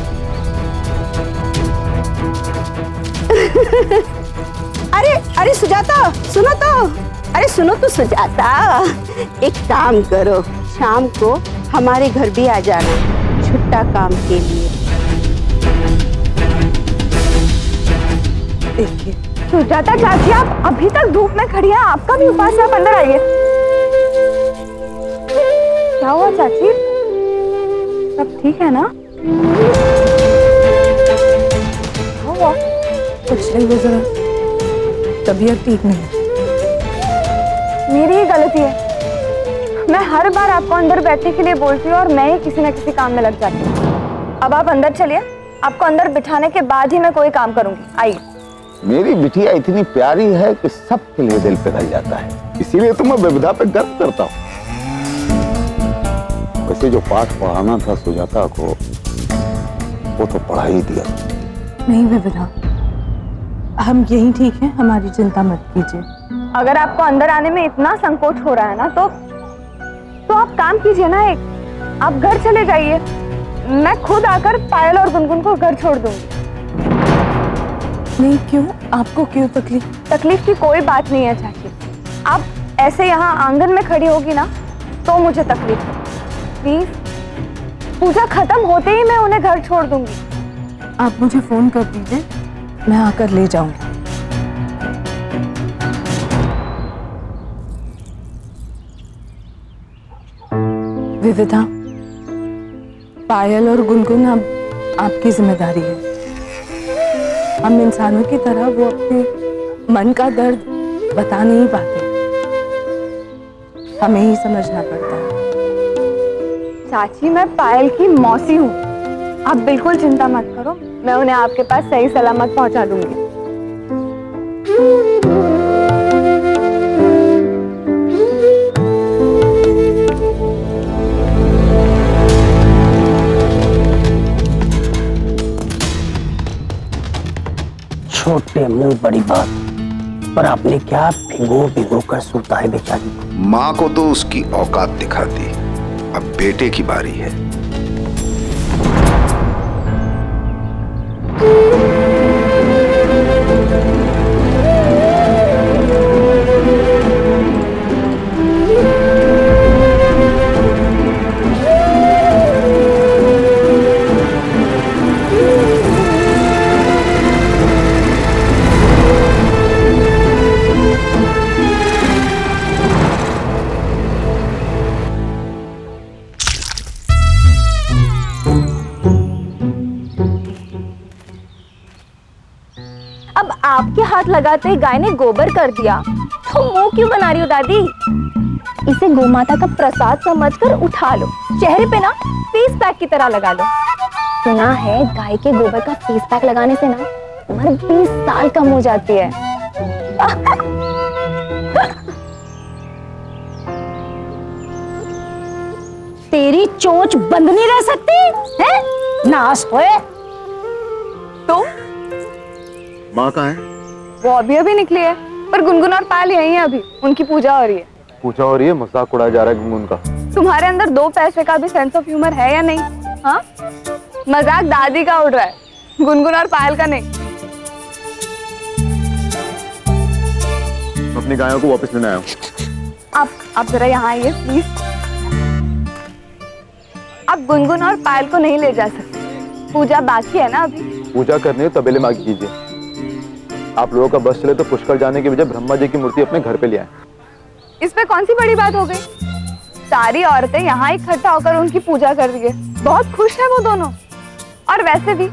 अरे अरे सुजाता सुनो तो, अरे सुनो तो सुजाता, एक काम करो, शाम को हमारे घर भी आ जाना छुट्टा काम के लिए। देखिए सुजाता चाची, आप अभी तक धूप में खड़ी हैं, आपका भी उपास है, आप अंदर आइए। क्या हुआ चाची, सब ठीक है ना? क्या हुआ? कुछ नहीं, वो जरा तबीयत ठीक नहीं है। मेरी ही गलती है, मैं हर बार आपको अंदर बैठने के लिए बोलती हूँ और मैं ही किसी न किसी काम में लग जाती हूँ। अब आप अंदर चलिए, आपको अंदर बिठाने के बाद ही मैं कोई काम करूंगी। आइए। मेरी बिटिया इतनी प्यारी है कि सबके लिए दिल पिघल जाता है, इसीलिए तो मैं विविधा पे गर्व करता हूँ। वैसे जो पाठ पढ़ाना था सुजाता को, वो तो पढ़ा ही दिया। नहीं विविधा, हम यही ठीक है, हमारी चिंता मत कीजिए। अगर आपको अंदर आने में इतना संकोच हो रहा है ना, तो आप काम कीजिए ना, एक आप घर चले जाइए, मैं खुद आकर पायल और गुनगुन को घर छोड़ दूंगी। नहीं, क्यों? आपको क्यों तकलीफ? तकलीफ की कोई बात नहीं है चाची, आप ऐसे यहाँ आंगन में खड़ी होगी ना तो मुझे तकलीफ है। प्लीज, पूजा खत्म होते ही मैं उन्हें घर छोड़ दूंगी। आप मुझे फोन कर दीजिए, मैं आकर ले जाऊंगी। विविधा, पायल और गुनगुन अब आपकी जिम्मेदारी है। हम इंसानों की तरह वो अपने मन का दर्द बता नहीं पाते, हमें ही समझना पड़ता है। चाची, मैं पायल की मौसी हूँ, आप बिल्कुल चिंता मत करो, मैं उन्हें आपके पास सही सलामत पहुंचा दूंगी। छोटे मुंह बड़ी बात, पर आपने क्या भिगो भिगो कर सुनता है बेचारी को। माँ को तो उसकी औकात दिखाती, अब बेटे की बारी है। आपके हाथ लगाते ही गाय ने गोबर कर दिया तो मुंह क्यों बना रही हो दादी? इसे गोमाता का प्रसाद समझकर उठा लो, चेहरे पे ना फेस पैक की तरह लगा लो। सुना है गाय के गोबर का फेस पैक लगाने से ना उम्र 20 साल कम हो जाती है। तेरी चोंच बंद नहीं रह सकती है? नाश होए। तो माँ कहाँ है? वो अभी निकली है, पर गुनगुन और पायल यही है, अभी उनकी पूजा हो रही है। पूजा हो रही है? मजाक उड़ाया जा रहा है गुनगुन का। तुम्हारे अंदर 2 पैसे का भी सेंस ऑफ ह्यूमर है या नहीं? हाँ, मजाक दादी का उड़ रहा है, गुनगुन और पायल का नहीं। अपनी गायों को वापस लेने आया हूँ। आप जरा यहाँ आइए प्लीज। आप गुनगुन और पायल को नहीं ले जा सकते, पूजा बाकी है ना अभी। पूजा करनी है तबेले में आके कीजिए। आप लोगों का बस चले तो पुष्कर जाने के बजाय ब्रह्मा जी की मूर्ति अपने घर पे ले आए। इस पे कौन सी बड़ी बात हो गई? सारी औरतें यहाँ इकट्ठा होकर उनकी पूजा कर रही है, बहुत खुश है वो दोनों। और वैसे भी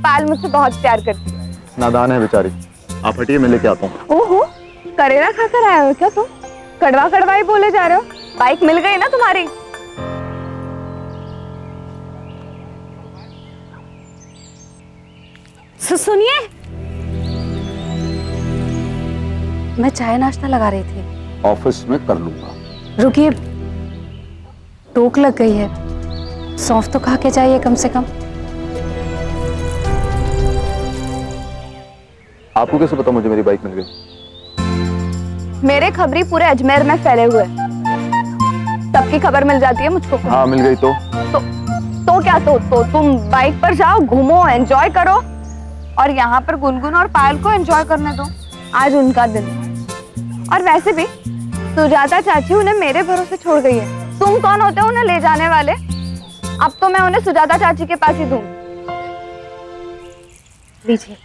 पायल मुझसे बहुत प्यार करती है। नादान है बेचारी। आप हटिए, मैं लेके आता हूँ। ओहो, करेला खाकर आए हो क्या तुम? कड़वा कड़वा ही बोले जा रहे हो। बाइक मिल गई ना तुम्हारी? सुनिए, मैं चाय नाश्ता लगा रही थी। ऑफिस में कर लूंगा। रुकिए, टोक लग गई है, सौंफ तो खा के जाइए कम से कम। आपको कैसे पता मुझे मेरी बाइक मिल गई? मेरे खबरी पूरे अजमेर में फैले हुए, सबकी खबर मिल जाती है मुझको। हाँ मिल गई तो क्या? तो तुम बाइक पर जाओ, घूमो, एंजॉय करो, और यहाँ पर गुनगुन और पायल को एंजॉय करने दो। आज उनका दिन है। और वैसे भी सुजाता चाची उन्हें मेरे भरोसे छोड़ गई है। तुम कौन होते हो उन्हें ले जाने वाले? अब तो मैं उन्हें सुजाता चाची के पास ही दूंगी। लीजिए।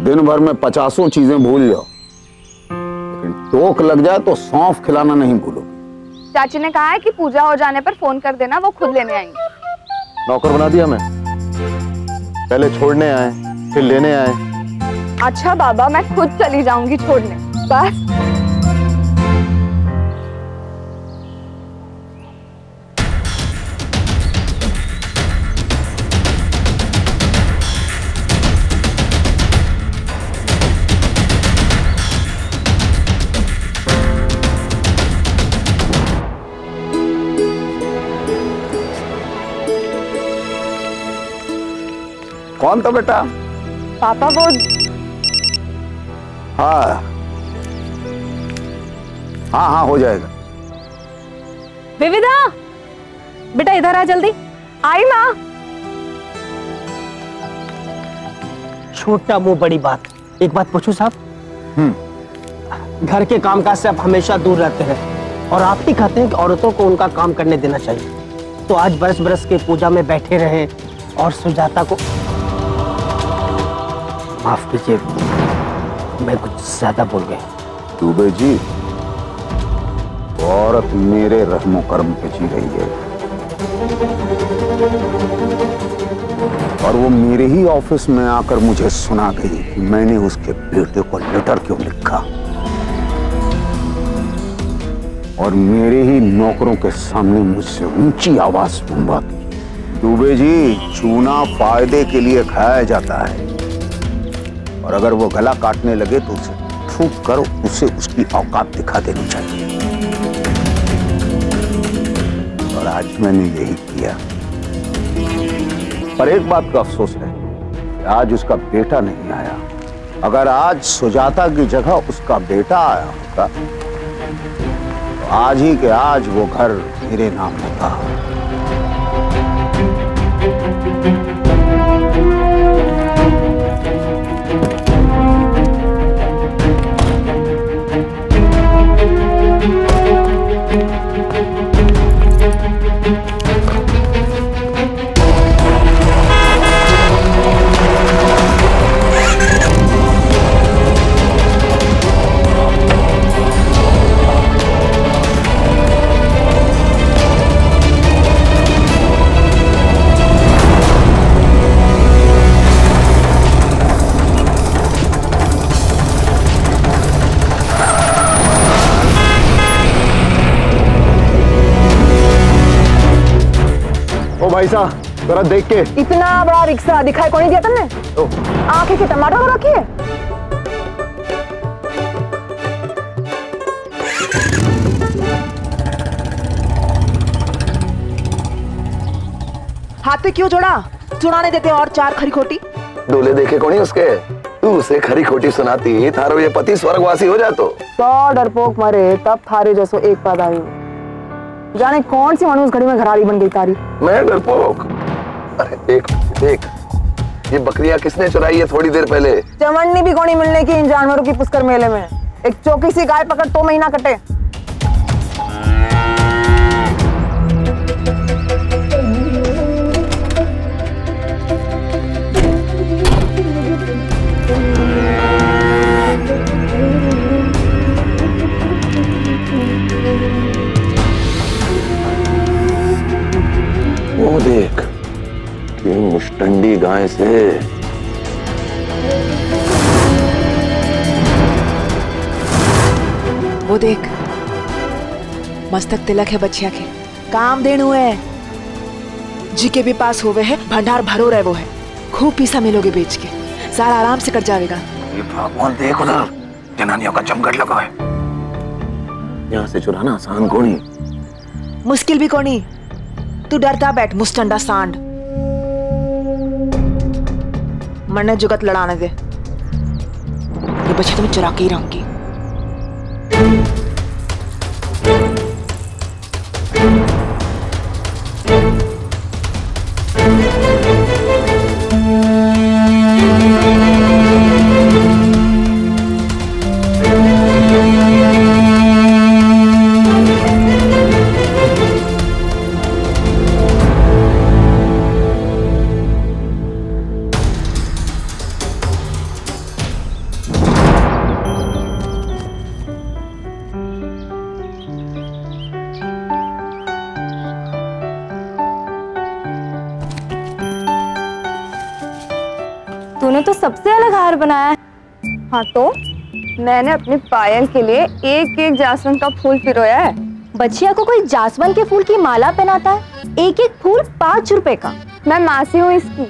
दिन भर में 50 चीजें भूल जाओ, लेकिन टोक लग जाए तो सौंफ खिलाना नहीं भूलो। चाची ने कहा है कि पूजा हो जाने पर फोन कर देना, वो खुद लेने आएंगे। नौकर बना दिया मैं? पहले छोड़ने आए फिर लेने आए। अच्छा बाबा, मैं खुद चली जाऊंगी छोड़ने, बस। कौन था बेटा? पापा वो। हाँ हो जाएगा। विविधा, बेटा इधर आ जल्दी। आई माँ। छोटा मुंह बड़ी बात। एक बात पूछूं साहब? घर के कामकाज से आप हमेशा दूर रहते हैं और आप ही कहते हैं कि औरतों को उनका काम करने देना चाहिए। तो आज बरस बरस के पूजा में बैठे रहे और सुजाता को माफ कीजिए, मैं कुछ ज्यादा बोल गया। दुबे जी, वो औरत मेरे रहमो कर्म पे जी रही है और वो मेरे ही ऑफिस में आकर मुझे सुना गई कि मैंने उसके बेटे को लेटर क्यों लिखा, और मेरे ही नौकरों के सामने मुझसे ऊंची आवाज में बात की। दुबे जी, चूना फायदे के लिए खाया जाता है, और अगर वो गला काटने लगे तो उसे थूक कर उसे उसकी औकात दिखा देनी चाहिए। और आज मैंने यही किया। पर एक बात का अफसोस है आज उसका बेटा नहीं आया। अगर आज सुजाता की जगह उसका बेटा आया होता तो आज ही के आज वो घर मेरे नाम होता। भाई साहब जरा देख के। इतना बड़ा रिक्शा दिखाई कौन दिया तुमने? आंखें के टमाटर हो रखी है। हाथ पे क्यों जोड़ा? सुनाने देते और चार खरी खोटी। दूल्हे देखे कौन उसके? तू उसे खरी खोटी सुनाती थारो ये पति स्वर्गवासी हो जातो। 100 डरपोक मरे तब थारे जैसो एक पैदाई। जाने कौन सी मनुष्य घड़ी में घराड़ी बन गई तारी। मैं डरपोक? अरे देख देख, ये बकरियां किसने चुराई है थोड़ी देर पहले? चमड़नी भी कौनी मिलने की इन जानवरों की पुष्कर मेले में। एक चौकी सी गाय पकड़ 2 महीना कटे। वो देख कि मुष्टंडी गाय से वो देख मस्तक तिलक है बच्चिया के। काम देनु है जी के भी पास हुए है, भंडार भरो रहे वो है। खूब पीसा मिलोगे बेच के, सारा आराम से कट जाएगा। ये भगवान देख उधर जनानियों का जमघट लगा है। यहाँ से चुराना आसान कोनी, मुश्किल भी कोनी। तू डरता बैठ मुस्टंडा सांड। मरने जुगत लड़ाने दे। ये बच्चे तुम्हें चुरा के ही रहूंगी। तूने तो सबसे अलग हार बनाया है। हाँ तो मैंने अपनी पायल के लिए एक एक जासवंत का फूल पिरोया है। बच्चिया को कोई जासवंत के फूल की माला पहनाता है, एक एक फूल 5 रुपए का। मैं मासी हूँ इसकी,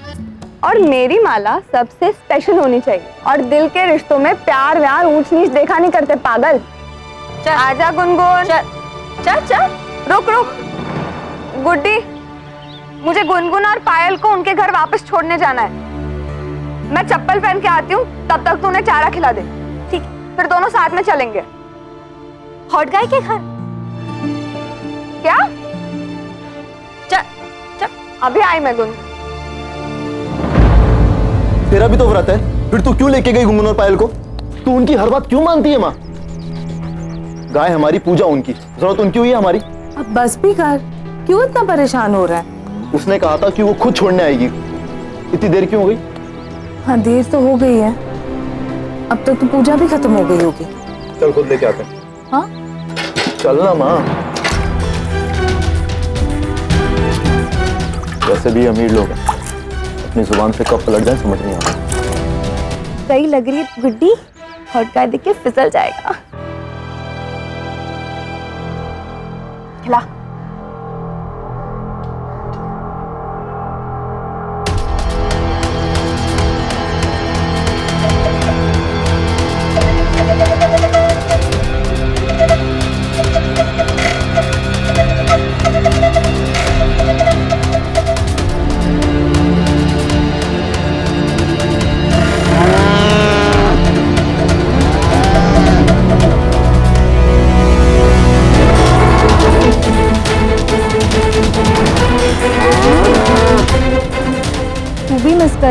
और मेरी माला सबसे स्पेशल होनी चाहिए। और दिल के रिश्तों में प्यार व्यार ऊंच नीच देखा नहीं करते पागल। आजा गुनगुन। चल चल रुक रुक। गुड्डी, मुझे गुनगुन और पायल को उनके घर वापस छोड़ने जाना है। मैं चप्पल पहन के आती हूँ, तब तक तू उन्हें चारा खिला दे। ठीक, फिर दोनों साथ में चलेंगे। हॉट गाय के घर? क्या? चल चल, अभी आई मैं गुनगुन। तेरा भी तो व्रत है, फिर तू क्यों लेके गई गुनगुन और पायल को? तू उनकी हर बात क्यों मानती है माँ? गाय हमारी, पूजा उनकी, जरूरत उनकी हुई है हमारी। अब बस भी कर, क्यों इतना परेशान हो रहा है? उसने कहा था कि वो खुद छोड़ने आएगी। इतनी देर क्यों हो गई? हाँ देर तो हो गई है, अब तक तो पूजा भी खत्म हो गई होगी। चल खुद लेके आते हैं। हाँ चल ना माँ। वैसे भी अमीर लोग हैं, अपनी जुबान से कब पलट जाए समझ नहीं आता। सही लग रही है गुड्डी, हॉट गाय देख के फिसल जाएगा। खिला।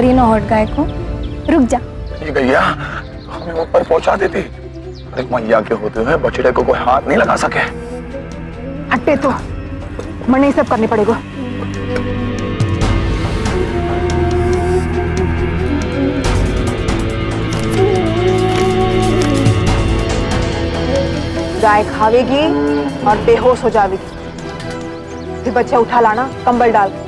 ऊपर ही ना हट गाय को, रुक जा। ये गैया हमें ऊपर पहुंचा देती। अरे मैया के होते हुए बछड़े को कोई हाथ नहीं लगा सके। हटते तो मने सब करने पड़ेगा। गाय खावेगी और बेहोश हो जावेगी, फिर बच्चा उठा लाना कंबल डाल के।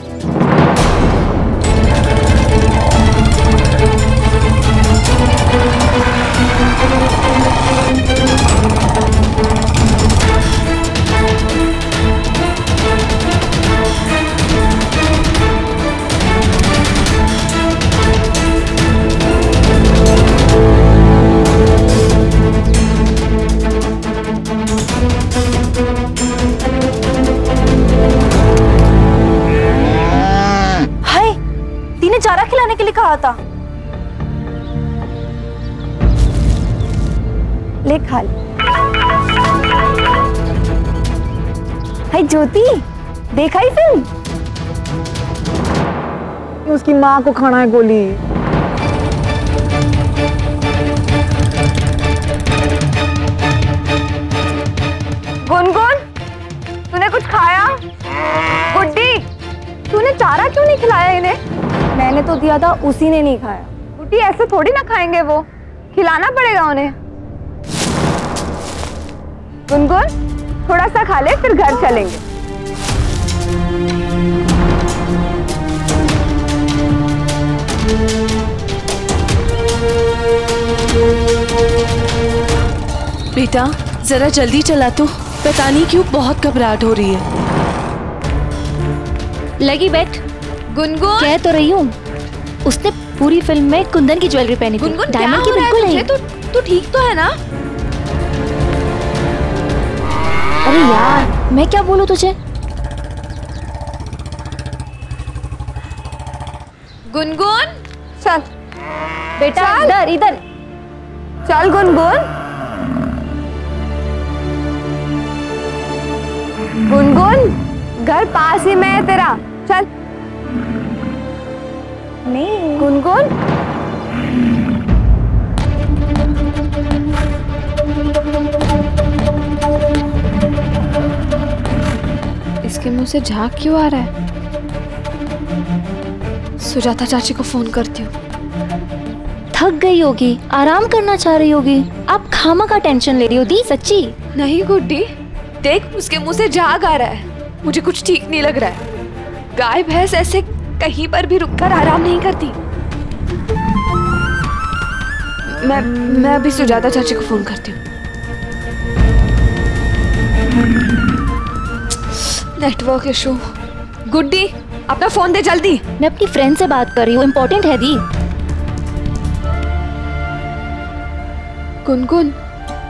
चारा खिलाने के लिए कहा था। ले खा ले। हाय ज्योति, देखा ही फिल्म? उसकी माँ को खाना है गोली। गुनगुन, तूने कुछ खाया? गुड्डी, तूने चारा क्यों नहीं खिलाया इन्हें? मैंने तो दिया था, उसी ने नहीं खाया। गुड्डी ऐसे थोड़ी ना खाएंगे वो, खिलाना पड़ेगा उन्हें। गुनगुन थोड़ा सा खा ले, फिर घर चलेंगे। बेटा जरा जल्दी चला, तो पता नहीं क्यों बहुत घबराहट हो रही है। लगी बैठ। गुनगुन कह तो रही हूँ, उसने पूरी फिल्म में कुंदन की ज्वेलरी पहनी थी। गुनगुन डायमंड की बिल्कुल नहीं। तू ठीक तो है ना? अरे यार मैं क्या बोलूं तुझे? गुनगुन चल बेटा, इधर इधर चल। गुनगुन गुनगुन घर पास ही में है तेरा, चल। नहीं गुनगुन इसके मुंह से झाग क्यों आ रहा है? सुजाता चाची को फोन करती हूँ। थक गई होगी, आराम करना चाह रही होगी। आप खामा का टेंशन ले रही हो दी, सच्ची। नहीं गुड्डी, देख उसके मुंह से झाग आ रहा है, मुझे कुछ ठीक नहीं लग रहा है। गाय भैंस ऐसे कहीं पर भी रुककर आराम नहीं करती। मैं अभी सुजाता चाची को फोन करती हूँ। Network issue. गुड्डी अपना फोन दे जल्दी। मैं अपनी फ्रेंड से बात कर रही हूँ, इम्पोर्टेंट है दी। गुनगुन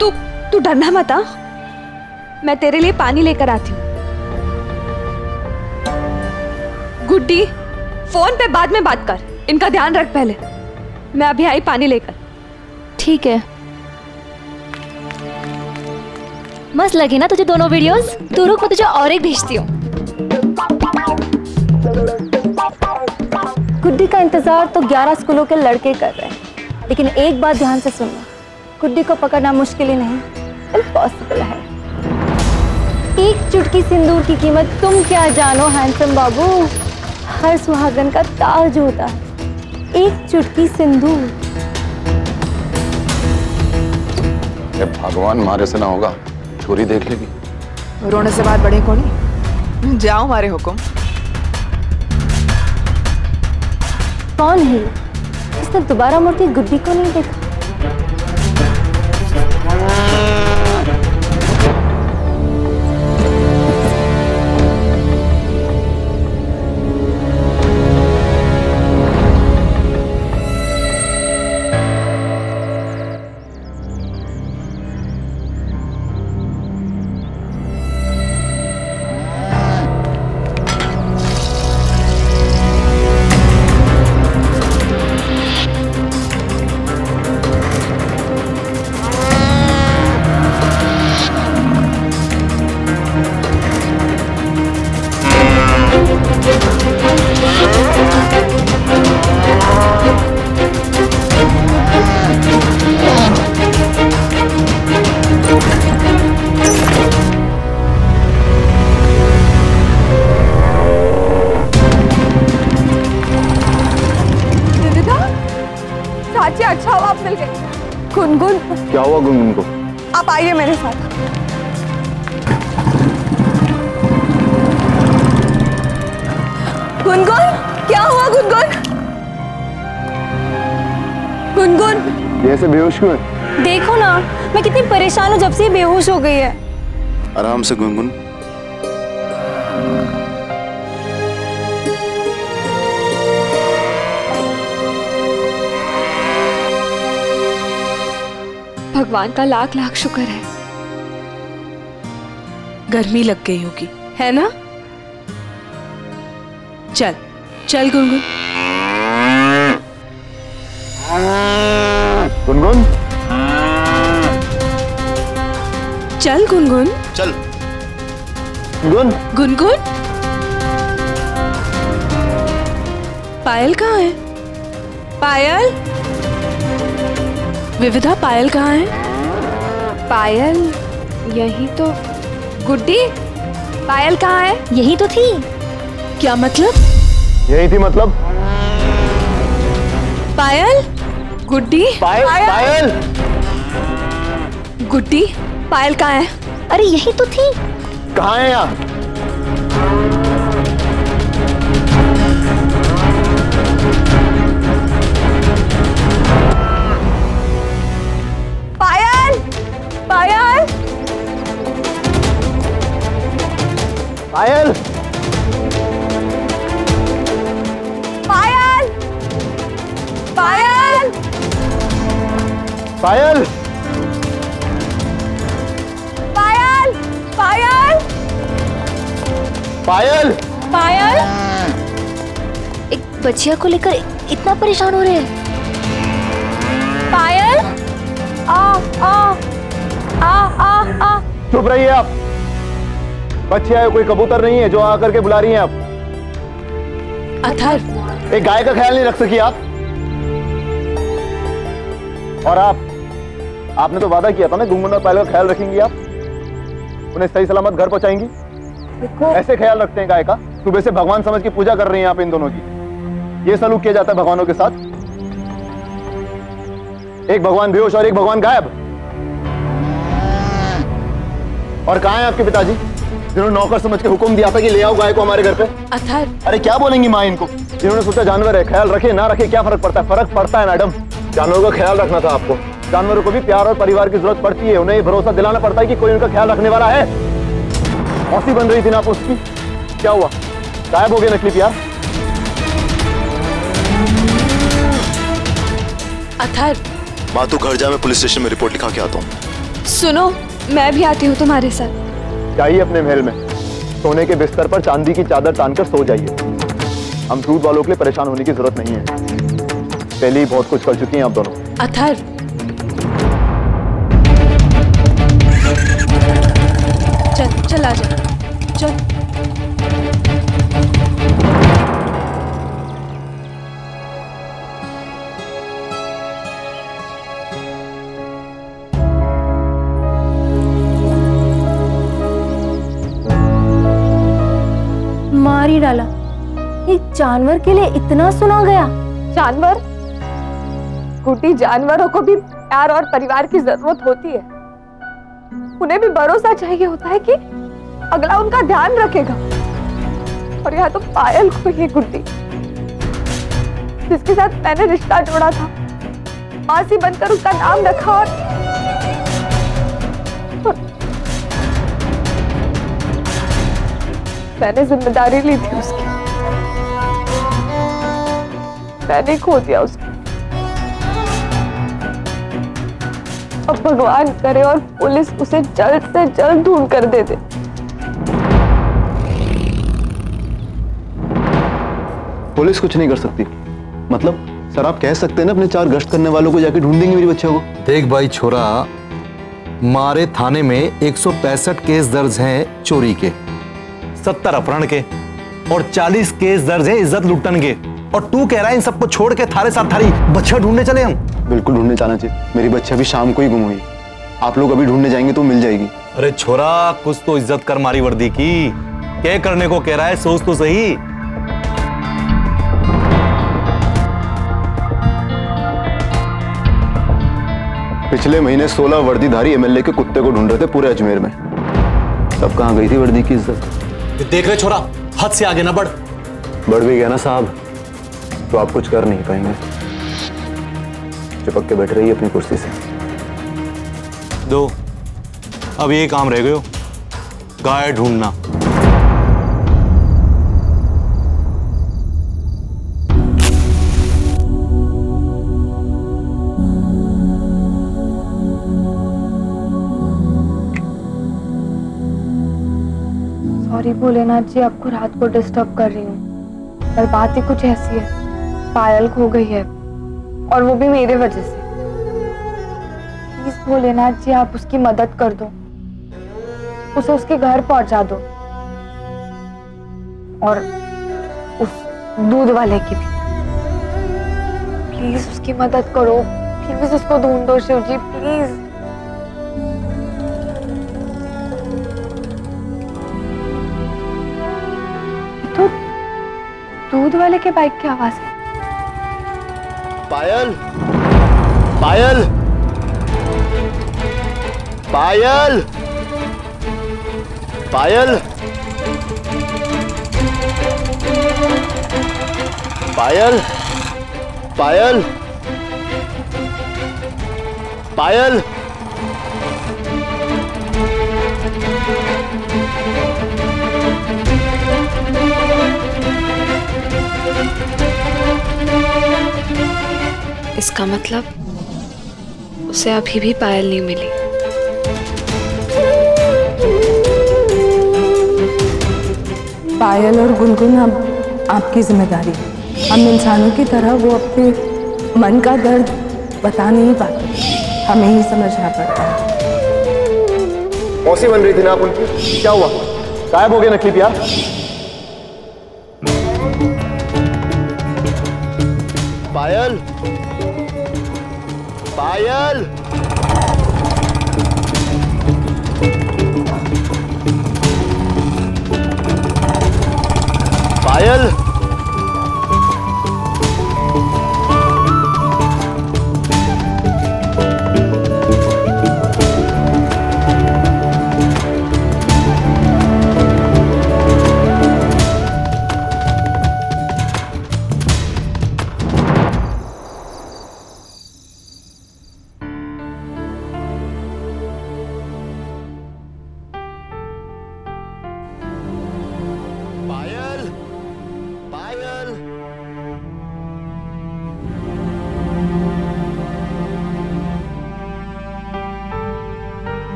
तू डरना मत, मैं तेरे लिए पानी लेकर आती हूँ। गुड्डी फोन पे बाद में बात कर, इनका ध्यान रख पहले। मैं अभी आई पानी लेकर। ठीक है। मस्त लगी ना तुझे दोनों वीडियोस? तू रुक, मैं तुझे और एक भेजती हूँ। गुड्डी का इंतजार तो 11 स्कूलों के लड़के कर रहे हैं, लेकिन एक बात ध्यान से सुनना, गुड्डी को पकड़ना मुश्किल ही नहीं, इम्पॉसिबल है। एक चुटकी सिंदूर की कीमत तुम क्या जानो हैंडसम बाबू। हर सुहागन का ताज होता है एक चुटकी सिंदूर। भगवान मारे से ना होगा, छोरी देख लेगी। रोने से बात बड़े को नहीं, जाओ हमारे हुक्म। कौन है इसने दोबारा मुड़ के गुड्डी को नहीं देखा? क्या हुआ गुनगुन को? आप आइए मेरे साथ। गुनगुन, क्या हुआ गुनगुन? गुनगुन, ये ऐसे बेहोश क्यों है? देखो ना, मैं कितनी परेशान हूँ जब से ये बेहोश हो गई है। आराम से गुनगुन। भगवान का लाख लाख शुक्र है। गर्मी लग गई होगी, है ना? चल चल गुनगुन। गुनगुन, चल गुनगुन। चल गुनगुन। गुनगुन, पायल कहाँ है? पायल, विविधा पायल कहाँ है? पायल यही तो। गुड्डी, पायल कहाँ है? यही तो थी। क्या मतलब? यही थी मतलब? पायल, गुड्डी, पायल, गुड्डी, पायल कहाँ है? अरे यही तो थी। कहाँ है यहाँ? पायल, पायल, पायल, पायल, पायल, पायल, पायल, पायल, पायल, पायल, एक बच्चिया को लेकर इतना परेशान हो रहे हैं। पायल, आ आ आ आ आ। चुप रहिए आप। बच्चे आए, कोई कबूतर नहीं है जो आकर के बुला रही हैं आप। अथर्व, एक गाय का ख्याल नहीं रख सकी आप? और आपने तो वादा किया था ना गुनगुन और पायल का ख्याल रखेंगी आप, उन्हें सही सलामत घर पहुंचाएंगी। ऐसे ख्याल रखते हैं गाय का? सुबह से भगवान समझ के पूजा कर रही हैं आप इन दोनों की। ये सलूक किया जाता है भगवानों के साथ? एक भगवान बेहोश और एक भगवान गायब। और कहाँ हैं आपके पिताजी जिन्होंने नौकर समझ के हुक्म दिया था कि ले आओ गाय को हमारे घर पे? अथर्व, अरे क्या बोलेंगी माँ इनको? जिन्होंने सोचा जानवर है, ख्याल रखे ना रखे क्या फर्क पड़ता है? फर्क पड़ता है मैडम। जानवरों का ख्याल रखना था आपको। जानवरों को भी प्यार और परिवार की जरूरत पड़ती है। उन्हें ये भरोसा दिलाना पड़ता है कि कोई उनका ख्याल रखने वाला है। मौसी बन रही थी ना आप उसकी, क्या हुआ? गायब हो गए नकली प्यार। अथर्व, माँ तू घर जा, मैं पुलिस स्टेशन में रिपोर्ट लिखा के आता हूँ। सुनो, मैं भी आती हूँ तुम्हारे साथ। जाइए अपने महल में, सोने के बिस्तर पर चांदी की चादर तानकर सो जाइए। हम दूध वालों के लिए परेशान होने की जरूरत नहीं है। पहले ही बहुत कुछ कर चुकी हैं आप दोनों। अथर्व, चल चल आजा, चल। मार ही डाला। एक जानवर के लिए इतना सुना गया। जानवर? गुड्डी, जानवरों को भी प्यार और परिवार की जरूरत होती है। उन्हें भी भरोसा चाहिए होता है कि अगला उनका ध्यान रखेगा। और यहाँ तो पायल को ये गुड्डी, जिसके साथ मैंने रिश्ता जोड़ा था, मासी बनकर उसका नाम रखा और मैंने जिम्मेदारी ली थी उसकी। मैंने खो दिया उसको। अब भगवान करे और पुलिस उसे जल्द से जल्द ढूंढ कर दे दे। पुलिस कुछ नहीं कर सकती? मतलब सर आप कह सकते हैं ना अपने 4 गश्त करने वालों को जाके ढूंढ देंगे मेरी बच्चे को? देख भाई छोरा, मारे थाने में 165 केस दर्ज हैं चोरी के, 70 अपहरण के और 40 केस दर्ज है इज्जत लुटन के। और तू कह रहा है इन सबको छोड़ के थारे साथ थारी बच्चा ढूंढने चले हम? बिल्कुल ढूंढने जाना चाहिए। मेरी बच्ची अभी शाम को ही गुम हुई। आप लोग अभी ढूंढने जाएंगे तो मिल जाएगी। अरे छोरा, कुछ तो इज्जत कर मारी वर्दी की। क्या करने को कह रहा है, सोच तो सही। पिछले महीने 16 वर्दीधारी एमएलए के कुत्ते को ढूंढ रहे थे पूरे अजमेर में। सब कहाँ गई थी वर्दी की इज्जत? देख रहे छोरा, हद से आगे ना बढ़। बढ़ भी गया ना साहब तो आप कुछ कर नहीं पाएंगे। चिपक के बैठ रही अपनी कुर्सी से। दो, अब ये काम रह गयो, गाय ढूंढना। सॉरी भोलेनाथ जी, आपको रात को डिस्टर्ब कर रही हूँ, पर बात ही कुछ ऐसी है। पायल खो गई है और वो भी मेरे वजह से। प्लीज भोलेनाथ जी, आप उसकी मदद कर दो, उसे उसके घर पहुंचा दो और उस दूध वाले की भी। प्लीज उसकी मदद करो, प्लीज उसको ढूंढ दो शिव जी, प्लीज। तो दूध वाले के बाइक की आवाज है। पायल, पायल, पायल, पायल, पायल, पायल, पायल। इसका मतलब उसे अभी भी पायल नहीं मिली। पायल और गुनगुन अब आपकी जिम्मेदारी है। हम इंसानों की तरह वो अपने मन का दर्द बता नहीं पाते, हमें ही समझना पड़ता है। मौसी बन रही थी ना आप उनकी, क्या हुआ? गायब हो गए नकली प्यार? पायल, पायल, पायल,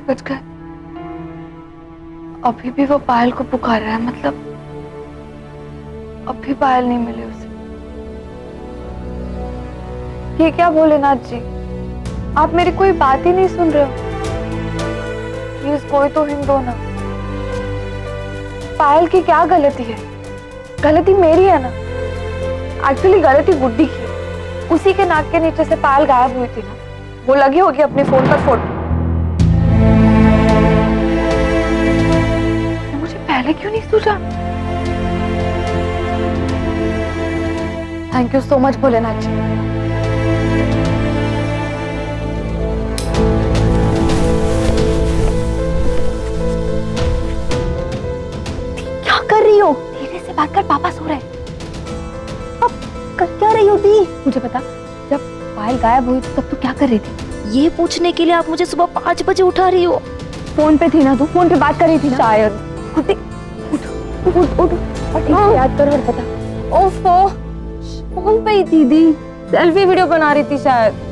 बज गए, अभी भी वो पायल को पुकार रहा है। मतलब अभी पायल नहीं मिली उसे। ये क्या भोलेनाथ जी, आप मेरी कोई बात ही नहीं सुन रहे हो। प्लीज कोई तो हिंट दो ना। पायल की क्या गलती है? गलती मेरी है ना। एक्चुअली गलती गुड्डी की। उसी के नाक के नीचे से पायल गायब हुई थी ना, वो लगी होगी अपने फोन पर फोटो। पहले क्यों नहीं सोचा? Thank you so much Bholenath ji. क्या कर रही हो? धीरे से बात कर, पापा सो रहे हैं। अब कर क्या रही हो दी? मुझे बता, जब पायल गायब हुई तब तू क्या कर रही थी? ये पूछने के लिए आप मुझे सुबह 5 बजे उठा रही हो? फोन पे थी ना तू? फोन पे बात कर रही थी ना? शायद। उठ उठ उठ और ठीक से याद कर और बता। ओफो, फोन पे ही थी दी, सेल्फी वीडियो बना रही थी शायद।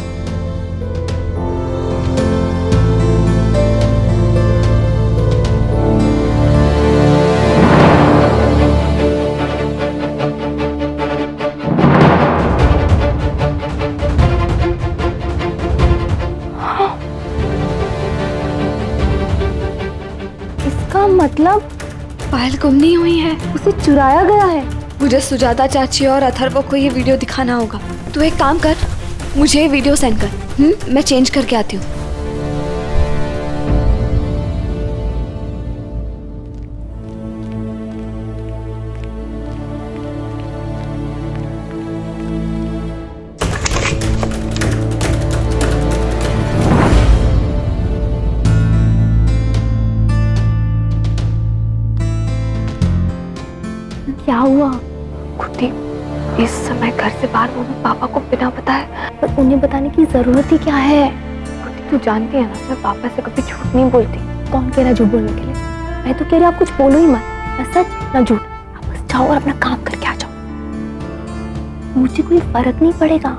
इसका मतलब पायल गुम नहीं हुई है, उसे चुराया गया है। मुझे सुजाता चाची और अथर्व को ये वीडियो दिखाना होगा। तू एक काम कर, मुझे ये वीडियो सेंड कर। मैं चेंज करके आती हूँ। क्या हुआ? गुड्डी, इस समय घर से बाहर मम्मी पापा को बिना बताए। पर उन्हें बताने की जरूरत ही क्या है? गुड्डी तू जानती है ना, मैं पापा से कभी झूठ नहीं बोलती। कौन कह रहा झूठ बोलने के लिए? मैं तो कह रही आप कुछ बोलो ही मत, ना सच ना झूठ। आप बस जाओ और अपना काम करके आ जाओ। मुझे कोई फर्क नहीं पड़ेगा,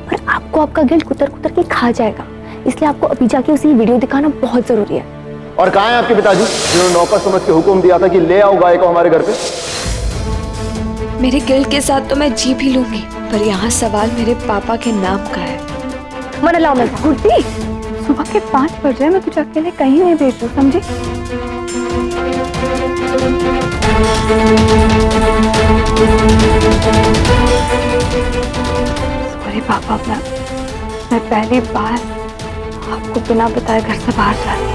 पर आपको आपका गिल्ट कुतर कुतर के खा जाएगा। इसलिए आपको अभी जाके उसी वीडियो दिखाना बहुत जरूरी है। और कहाँ हैं आपके पिताजी जिन्होंने नौकर समझ के हुक्म दिया था कि ले आओ गाय को हमारे घर पे? मेरे गिल्ट के साथ तो मैं जी भी लूंगी, पर यहाँ सवाल मेरे पापा के नाम का है। मन लाओ मैं। गुड्डी, सुबह के 5 बज रहे, मैं तुझे अकेले कहीं नहीं भेजूं, समझी? सॉरी पापा, मैं पहली बार आपको बिना बताए घर से बाहर जा रही हूँ।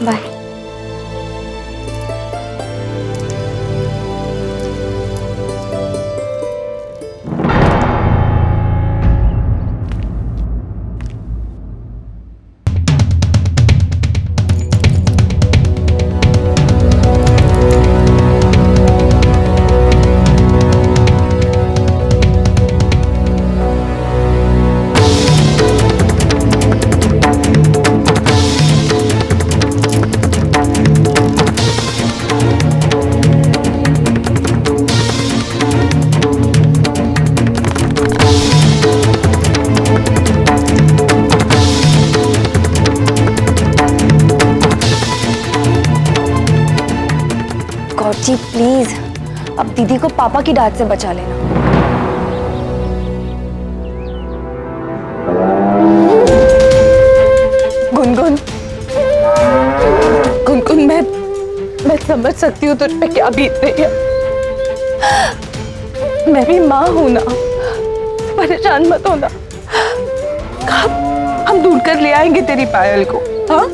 बाय। जी प्लीज, अब दीदी को पापा की डांट से बचा लेना। गुनगुन, गुनगुन, मैं समझ सकती हूँ तुझ पे क्या बीत रही है। मैं भी माँ हूं ना, परेशान मत होना। हम ढूंढ कर ले आएंगे तेरी पायल को। हाँ,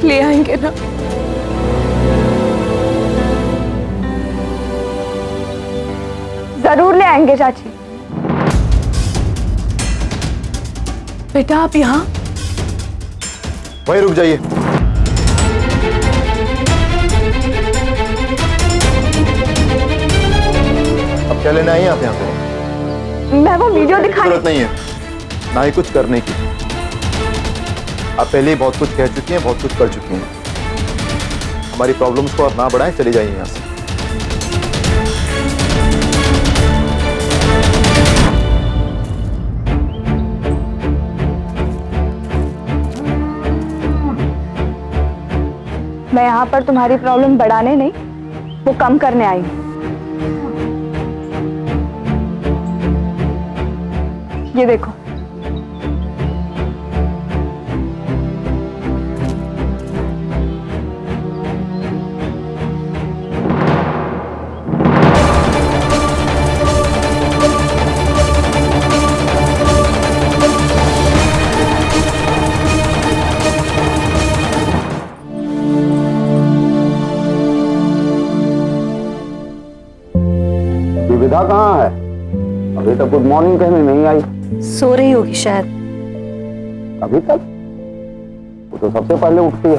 ले आएंगे ना। जरूर ले आएंगे चाची। बेटा आप यहाँ वहीं रुक जाइए। अब क्या लेना है आप यहाँ पे? मैं वो वीडियो दिखाने। जरूरत नहीं है, ना ही कुछ करने की। आप पहले ही बहुत कुछ कह चुकी हैं, बहुत कुछ कर चुकी हैं। हमारी प्रॉब्लम्स को आप ना बढ़ाएं, चली जाइए यहाँ से। मैं यहाँ पर तुम्हारी प्रॉब्लम बढ़ाने नहीं, वो कम करने आई हूँ। ये देखो, विविधा कहाँ है? अभी तक गुड मॉर्निंग कहने नहीं आई। सो रही होगी शायद। अभी तक? वो तो सबसे पहले उठती है।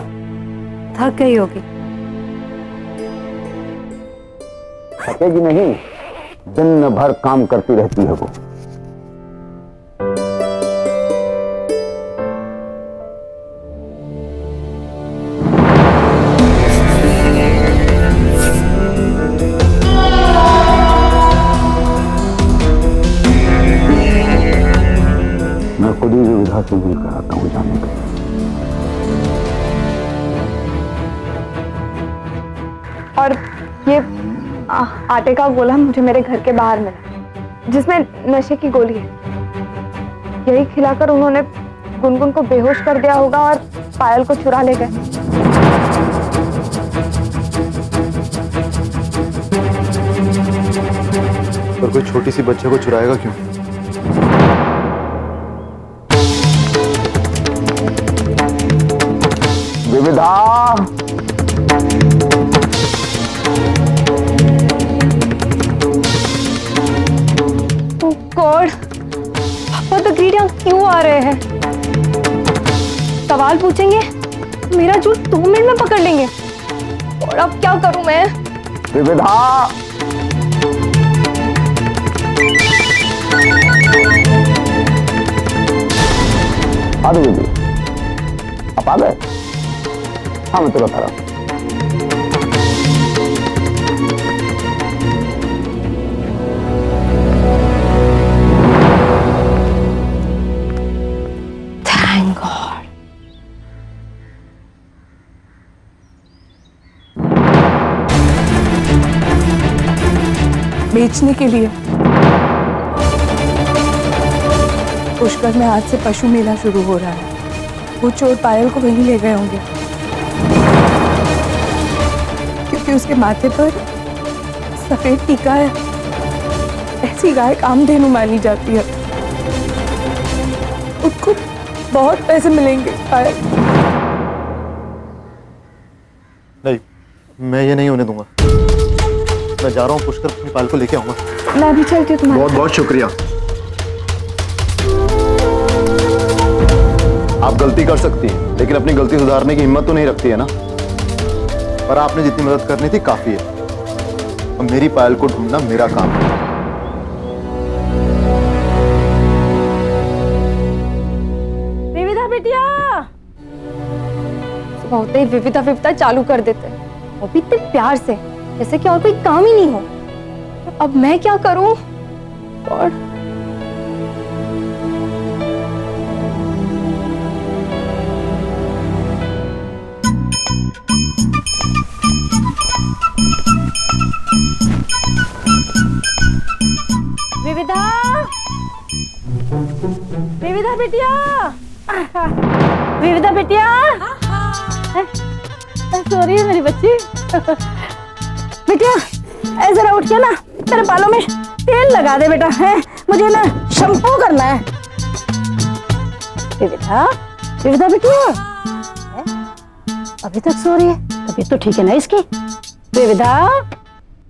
थक गई होगी। थकेगी नहीं, दिन भर काम करती रहती है वो। खुद ही विविधा से मिल कर आता हूँ जाने के। और ये आटे का गोला मुझे मेरे घर के बाहर मिला, जिसमें नशे की गोली है। यही खिलाकर उन्होंने गुनगुन को बेहोश कर दिया होगा और पायल को चुरा ले गए। पर कोई छोटी सी बच्चे को चुराएगा क्यों? विविधा, सवाल पूछेंगे, मेरा झूठ 2 मिनट में पकड़ लेंगे। और अब क्या करूं मैं? विविधा, आ दो दीदी, आप आ गए? हाँ मैं तुरंत आ रहा हूँ। Thank God. बेचने के लिए पुष्कर में आज से पशु मेला शुरू हो रहा है। वो चोर पायल को वहीं ले गए होंगे, क्योंकि उसके माथे पर सफेद टीका है। ऐसी गाय कामधेनु मानी जाती है। उसको बहुत पैसे मिलेंगे पायल। नहीं, मैं ये नहीं होने दूंगा। मैं जा रहा हूँ, पुष्कर अपनी पायल को लेके आऊंगा। मैं भी चलती हूँ तुम्हारे। बहुत बहुत शुक्रिया। आप गलती कर सकती हैं, लेकिन अपनी गलती सुधारने की हिम्मत तो नहीं रखती है ना। पर आपने जितनी मदद करनी थी काफी है। और मेरी पायल को ढूंढना मेरा काम है। विविधा बिटिया, सुबह होते ही विविधा विविधा चालू कर देते, वो भी इतने प्यार से, जैसे कि और कोई काम ही नहीं हो। अब मैं क्या करूं? और विविधा, विविधा बिटिया, विविधा बिटिया, सॉरी मेरी बच्ची। बेटिया जरा उठ के ना तेरे बालों में तेल लगा दे बेटा, है मुझे ना शैम्पू करना है। विविधा, विविधा बिटिया अभी तक सो रही है? तबीयत तो ठीक है ना इसकी? विविधा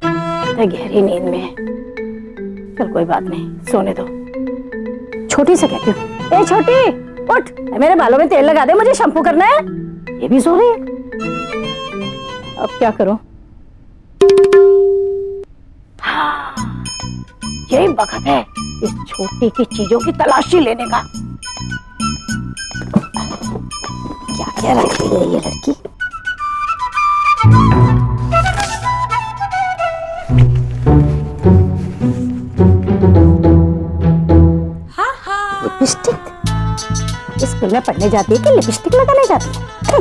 गहरी नींद में है। चल कोई बात नहीं, सोने दो। छोटी से कहती हूँ, ए छोटी उठ, मेरे बालों में तेल लगा दे, मुझे शैम्पू करना है। ये भी सो रही है। अब क्या करूं? हाँ, यही वक्त है इस छोटी की चीजों की तलाशी लेने का। क्या क्या रखती है ये लड़की? लिपस्टिक? स्कूल में पढ़ने जाती है कि लिपस्टिक लगाने जाती है?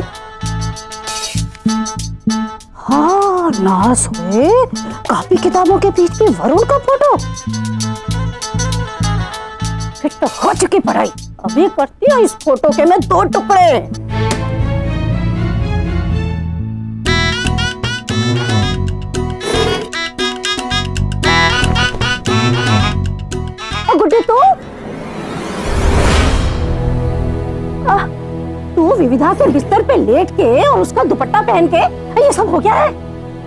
हाँ, नास हुए कापी किताबों के बीच में वरुण का फोटो। फिर तो हो चुकी पढ़ाई। अभी करती है इस फोटो के मैं 2 टुकड़े। गुड्डी तू विविधा के बिस्तर पे लेट के और उसका दुपट्टा पहन के ये सब हो गया है?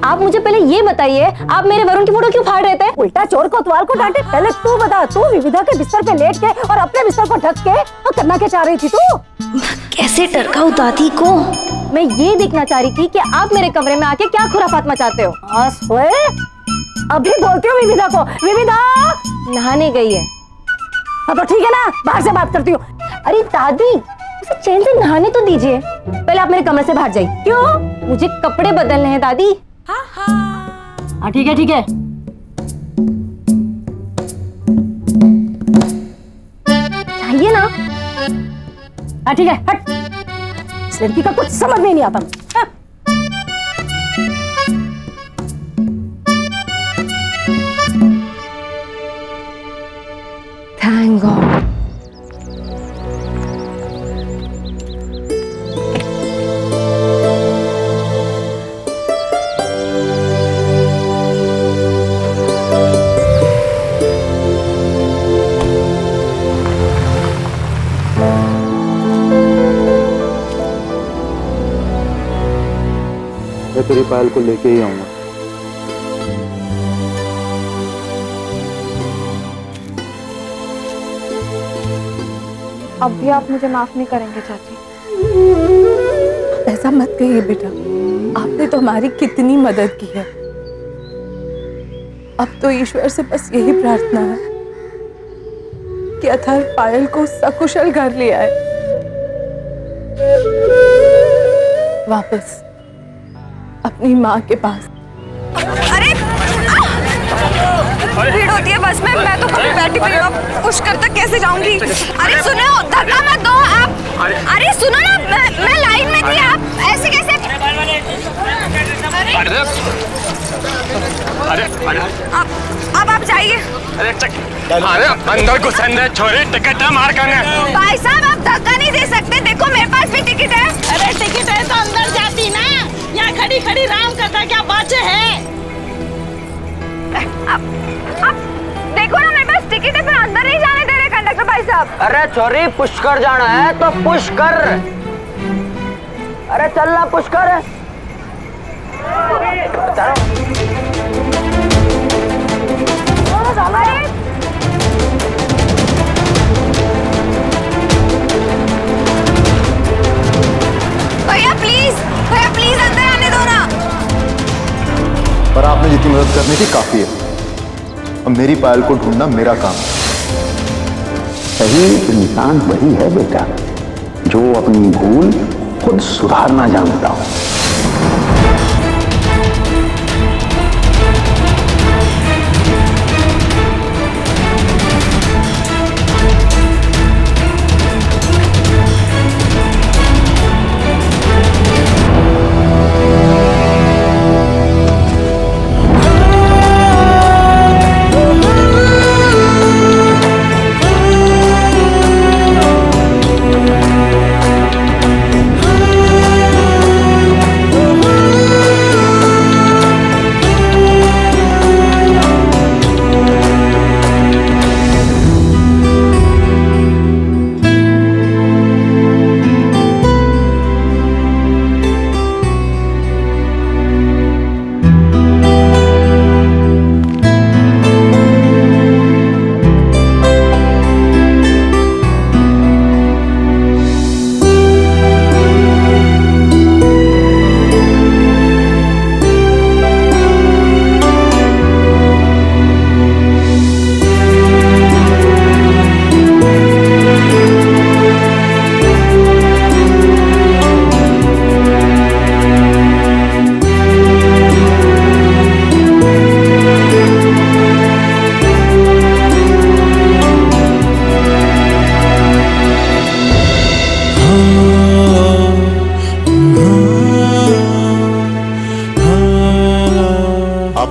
आप मुझे पहले ये बताइए, आप मेरे वरुण की फोटो क्यों फाड़ रहे थे? उल्टा चोर कोतवाल को डांटे। पहले तू बता, तू विविधा के बिस्तर पे लेट के और अपने बिस्तर को ढक के और करना क्या चाह रही थी तू? कैसे टरकाऊं दादी को? मैं ये देखना चाह रही थी कि आप मेरे कमरे में आके क्या खुराफात मचाते हो। अभी बोलती हूँ विविधा को। विविधा नहाने गई है। हाँ तो ठीक है ना, बाहर से बात करती हूँ। अरे दादी, उसे चैन से नहाने तो दीजिए। पहले आप मेरे कमरे से बाहर जाइए। क्यों? मुझे कपड़े बदलने हैं दादी। हाँ ठीक है ठीक है। चाहिए ना? हाँ ठीक है, हट। इस लड़की का कुछ समझ में नहीं आता। हाँ। Thank God. मैं तेरी पायल को लेके ही आऊंगा। अब भी आप मुझे माफ नहीं करेंगे चाची? ऐसा मत कहिए बेटा, आपने तो हमारी कितनी मदद की है। अब तो ईश्वर से बस यही प्रार्थना है कि अथर्व पायल को सकुशल घर ले आए, वापस अपनी माँ के पास। अरे भीड़ होती है बस में, मैं तो कभी बैठी हुई हूँ, पुष्कर तक कैसे जाऊंगी? अरे सुनो, धक्का मत दो आप। अरे सुनो ना, मैं लाइन में थी, आप ऐसे कैसे? अरे अब आप जाइए। अरे अंदर घुसन दे छोरी, टिकट है मार करने। भाई साहब आप धक्का नहीं दे सकते, देखो मेरे पास भी टिकट है। अरे टिकट है तो अंदर जाती ना, यहाँ खड़ी खड़ी राम करता क्या बात है? अब देखो ना मेरे पास टिकट है, फिर अंदर नहीं जाने दे रहे कंडक्टर भाई साहब। अरे छोरी पुष्कर जाना है तो पुष्कर, अरे चलना पुष्कर। भैया प्लीज अंदर आने दो ना। पर आपने जितनी मदद करने की काफी है, अब मेरी पायल को ढूंढना मेरा काम है। सही इंसान वही है बेटा जो अपनी भूल खुद सुधारना जानता हो।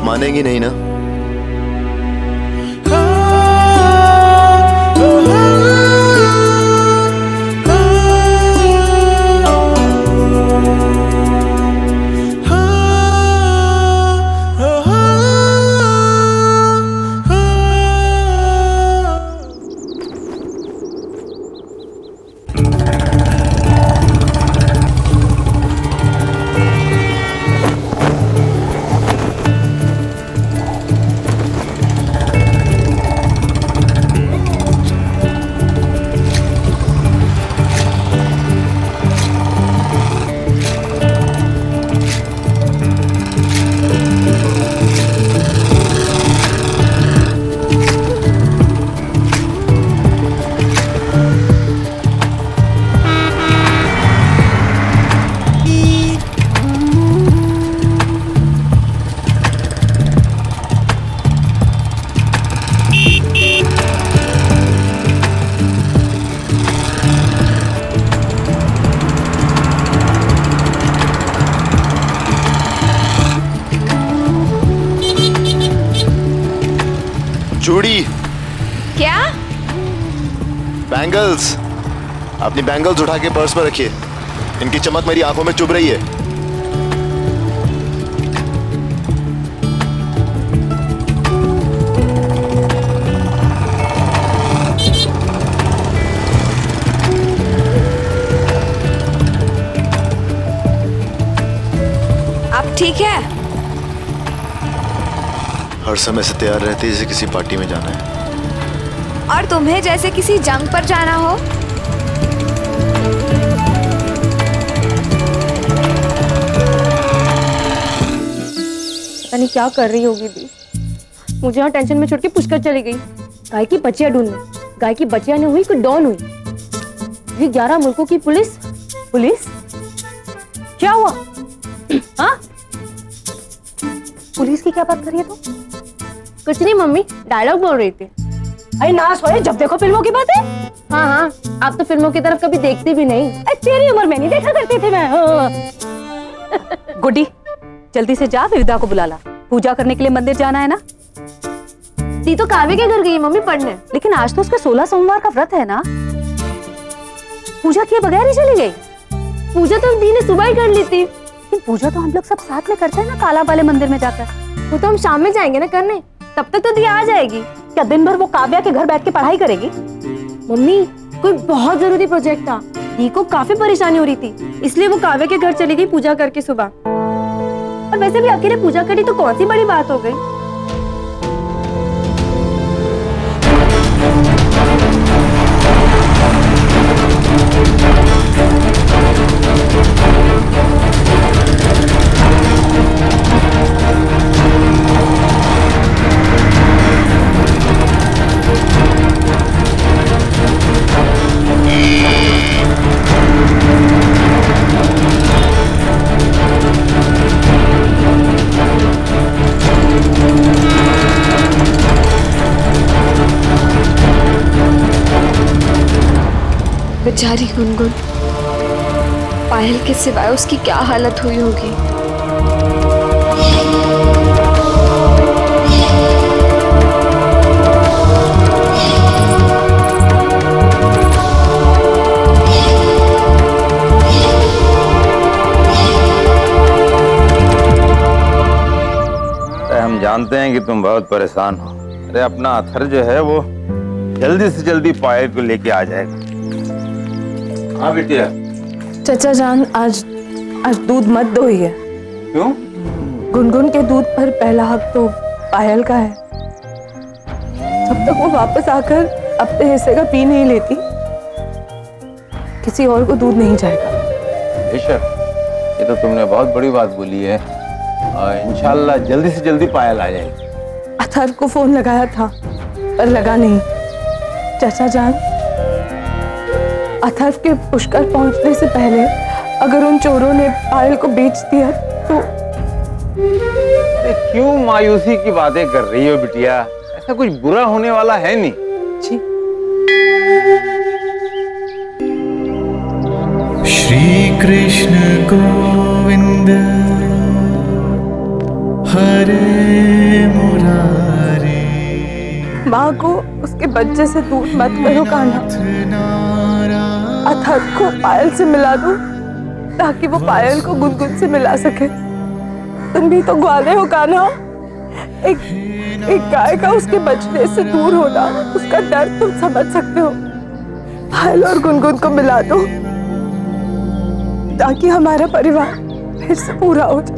मानेंगी नहीं ना? चूड़ी, क्या? बैंगल्स। अपनी बैंगल्स उठा के पर्स पर रखिए, इनकी चमक मेरी आंखों में चुभ रही है। आप ठीक है? हर समय से तैयार रहते हैं जैसे किसी पार्टी में जाना है। और तुम्हें जैसे किसी जंग पर जाना हो। पता नहीं क्या कर रही होगी दी। मुझे यहाँ टेंशन में छोड़ के पुष्कर चली गई गाय की बच्चियां ढूंढने। गाय की बच्चियां नहीं हुई, कोई डॉन हुई। ये 11 मुल्कों की पुलिस। पुलिस क्या हुआ? हाँ, पुलिस की क्या बात कर रही है तू? कुछ नहीं मम्मी, डायलॉग बोल रही थी। अरे ना सोए, जब देखो फिल्मों की बात है। हाँ हाँ, आप तो फिल्मों की तरफ कभी देखती भी नहीं। तेरी उम्र में नहीं देखा करती थी मैं। गुड्डी, जल्दी से जा, विविधा को बुला ला। पूजा करने के लिए मंदिर जाना है ना। दी तो काव्य के घर गई मम्मी पढ़ने। लेकिन आज तो उसका 16 सोमवार का व्रत है ना। पूजा किए बगैर ही चली गई। पूजा तो दी ने सुबह ही कर ली थी। लेकिन पूजा तो हम लोग सब साथ में करते हैं ना, काला वाले मंदिर में जाकर। वो तो हम शाम में जाएंगे ना करने, तब तक तो दी आ जाएगी। क्या दिन भर वो काव्या के घर बैठ के पढ़ाई करेगी? मम्मी, कोई बहुत जरूरी प्रोजेक्ट था, दी को काफी परेशानी हो रही थी, इसलिए वो काव्या के घर चली गई पूजा करके सुबह। और वैसे भी अकेले पूजा करी तो कौन सी बड़ी बात हो गई। बेचारी गुनगुन, पायल के सिवाय उसकी क्या हालत हुई होगी। हम जानते हैं कि तुम बहुत परेशान हो। अरे अपना अथर जो है वो जल्दी से जल्दी पायल को लेके आ जाएगा। हाँ बिटिया। चाचा जान, आज दूध मत दोइए। क्यों? गुनगुन के दूध पर पहला हक तो पायल का है। जब तक वो वापस आकर अपने हिस्से का पी नहीं लेती, किसी और को दूध नहीं जाएगा। बेशक, ये तो तुमने बहुत बड़ी बात बोली है। इंशाल्लाह जल्दी से जल्दी पायल आ जाएगी। अथर को फोन लगाया था पर लगा नहीं। चाचा जान, अथर्व के पुष्कर पहुंचने से पहले अगर उन चोरों ने पायल को बेच दिया तो। क्यों मायूसी की बातें कर रही हो बिटिया? ऐसा कुछ बुरा होने वाला है नहीं। जी। श्री कृष्ण गोविंद हरे मुरारी। माँ को उसके बच्चे से दूर मत करो कान्हा। अथर्व को पायल से मिला दो ताकि वो पायल को गुनगुन से मिला सके। तुम भी तो ग्वाले हो कान्हा। एक गाय का उसके बचने से दूर होना, उसका दर्द तुम समझ सकते हो। पायल और गुनगुन को मिला दो ताकि हमारा परिवार फिर से पूरा हो जाए।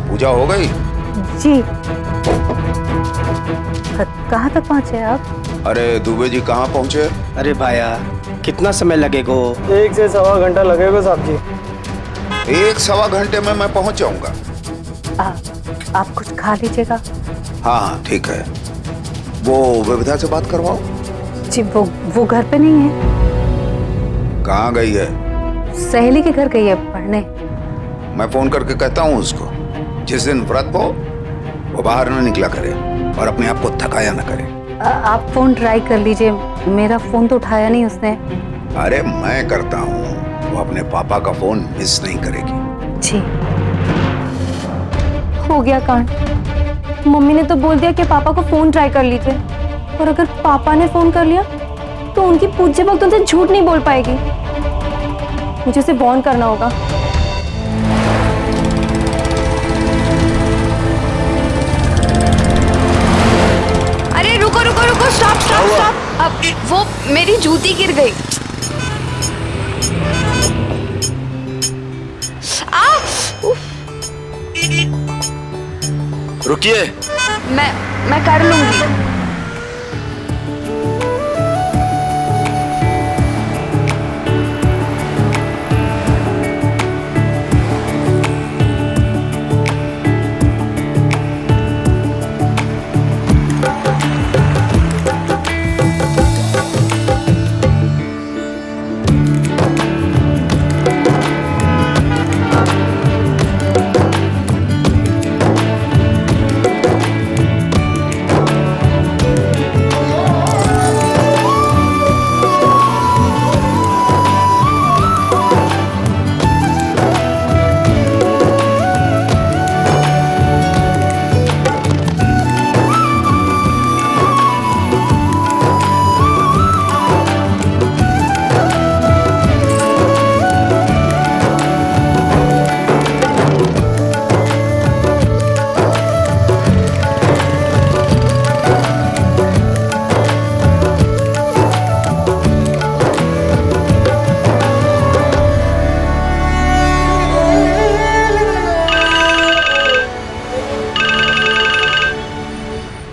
पूजा हो गई? जी। कहाँ तक पहुँचे आप? अरे दुबे जी कहाँ पहुँचे? अरे भाया, कितना समय लगेगा? 1 से सवा घंटा लगेगा साहब जी। 1 सवा घंटे में मैं पहुँच जाऊंगा। आप कुछ खा लीजिएगा। हाँ ठीक है। वो विविधा से बात करवाओ। जी वो घर पे नहीं है। कहाँ गई है? सहेली के घर गई है पढ़ने। मैं फोन करके कहता हूँ उसको, जिस दिन व्रत हो वो बाहर न निकला करे और अपने आप को थकाया न करे। आप फोन ट्राई कर लीजिए, मेरा फोन तो उठाया नहीं उसने। अरे मैं करता हूँ, वो अपने पापा का फोन मिस नहीं करेगी। जी। हो गया कांड। मम्मी ने तो बोल दिया कि पापा को फोन ट्राई कर लीजिए, और अगर पापा ने फोन कर लिया तो उनकी पूछे वक्त उनसे झूठ नहीं बोल पाएगी। मुझे उसे वार्न करना होगा। अरे रुको रुको रुको, स्टॉप स्टॉप स्टॉप। अब वो मेरी जूती गिर गई। रुकिए। मैं कर लूंगी।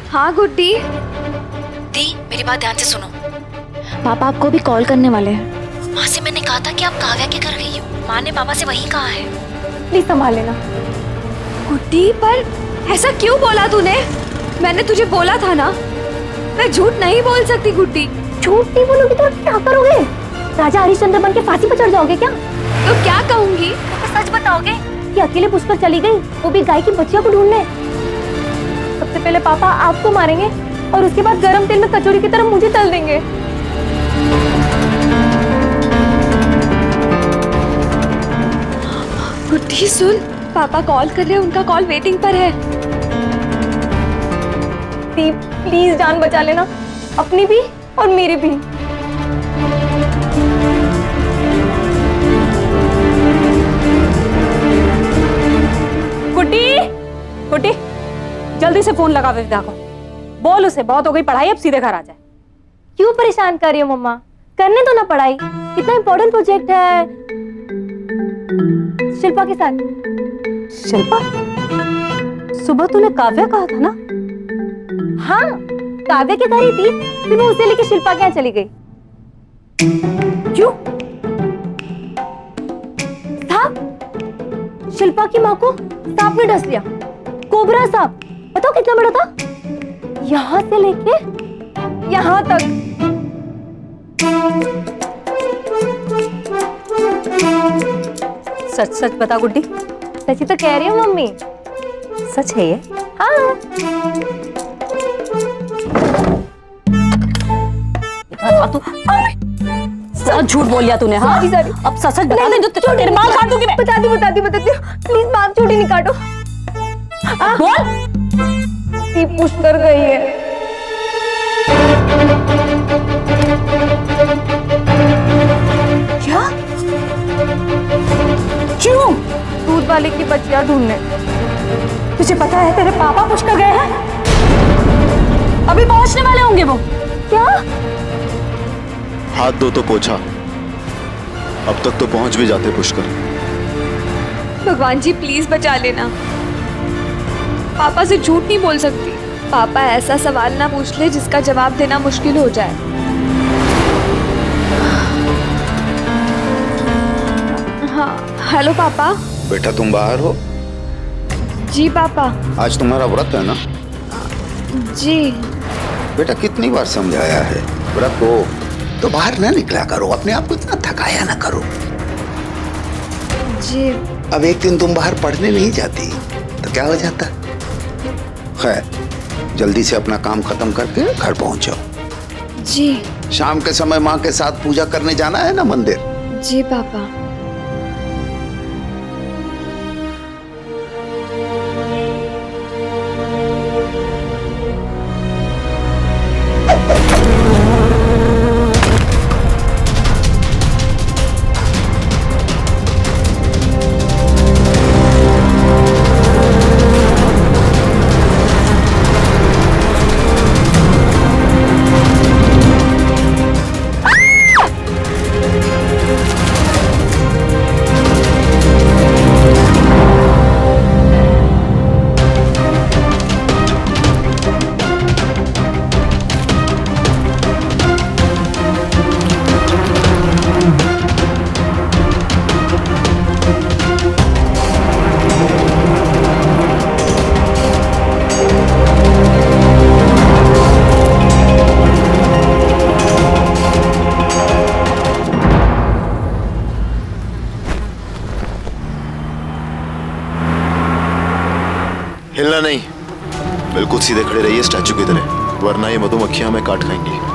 हाँ गुड्डी। दी मेरी बात ध्यान से सुनो, पापा आपको भी कॉल करने वाले हैं। माँ से मैंने कहा था कि आप काव्या के घर गई हो। माँ ने पापा से वही कहा है। प्लीज संभाल लेना। गुड्डी पर ऐसा क्यों बोला तूने? मैंने तुझे बोला था ना, मैं झूठ नहीं बोल सकती गुड्डी। झूठ नहीं बोलोगी तो क्या करोगे? राजा हरिश्चंद्र बन के फांसी पर चढ़ जाओगे क्या? तो क्या कहूंगी? सच बताओगे कि अकेले पुष्कर चली गई, वो भी गाय की बच्चियों को ढूंढने? सबसे पहले पापा आपको मारेंगे और उसके बाद गरम तेल में कचौड़ी की तरह मुझे तल देंगे। गुड्डी सुन, पापा कॉल कर रहे हैं, उनका कॉल वेटिंग पर है। प्लीज जान बचा लेना, अपनी भी और मेरी भी। गुड्डी, गुड्डी जल्दी से फोन लगा विविधा को, बोल उसे बहुत हो गई पढ़ाई, अब सीधे घर आ जाए। क्यों परेशान कर रही हो मम्मा? करने दो ना पढ़ाई, कितना इम्पोर्टेंट प्रोजेक्ट है शिल्पा के साथ। शिल्पा? सुबह तूने काव्या कहा था ना? हाँ, काव्या के घर ही थी, फिर मैं उसे लेके शिल्पा के यहाँ चली गई। क्यों? सांप, शिल्पा की माँ को सांप ने डस लिया, कोबरा सांप। बताओ कितना बड़ा था, यहाँ से लेके यहाँ तक। सच सच बता गुड्डी। सच ही तो कह रही हूँ मम्मी। सच है ये? हाँ। तू झूठ बोल लिया तूने। हाँ सॉरी। अब सच बता दे तो तेरे बाल काट दूंगी मैं। बताती हूँ। प्लीज बात छोटी नहीं काटो। बोल। पुष्कर गई है। क्या? क्यों? दूध वाले की बच्चियां ढूंढने। तुझे पता है तेरे पापा पुष्कर गए हैं? अभी पहुंचने वाले होंगे वो। क्या? हाथ दो तो पोछा, अब तक तो पहुंच भी जाते पुष्कर। भगवान जी प्लीज बचा लेना। पापा से झूठ नहीं बोल सकती। पापा ऐसा सवाल ना पूछ ले जिसका जवाब देना मुश्किल हो जाए। हाँ हेलो पापा। बेटा तुम बाहर हो? जी पापा। आज तुम्हारा व्रत है ना? जी। बेटा कितनी बार समझाया है, व्रत हो तो बाहर ना निकला करो, अपने आप को इतना थकाया ना करो। जी। अब एक दिन तुम बाहर पढ़ने नहीं जाती तो क्या हो जाता? खैर जल्दी से अपना काम खत्म करके घर पहुंच जाओ। जी। शाम के समय माँ के साथ पूजा करने जाना है ना मंदिर? जी पापा। हिलना नहीं, बिल्कुल सीधे खड़े रहिए स्टैचू की तरह, वरना ये मधुमक्खियां हमें काट खाएंगी।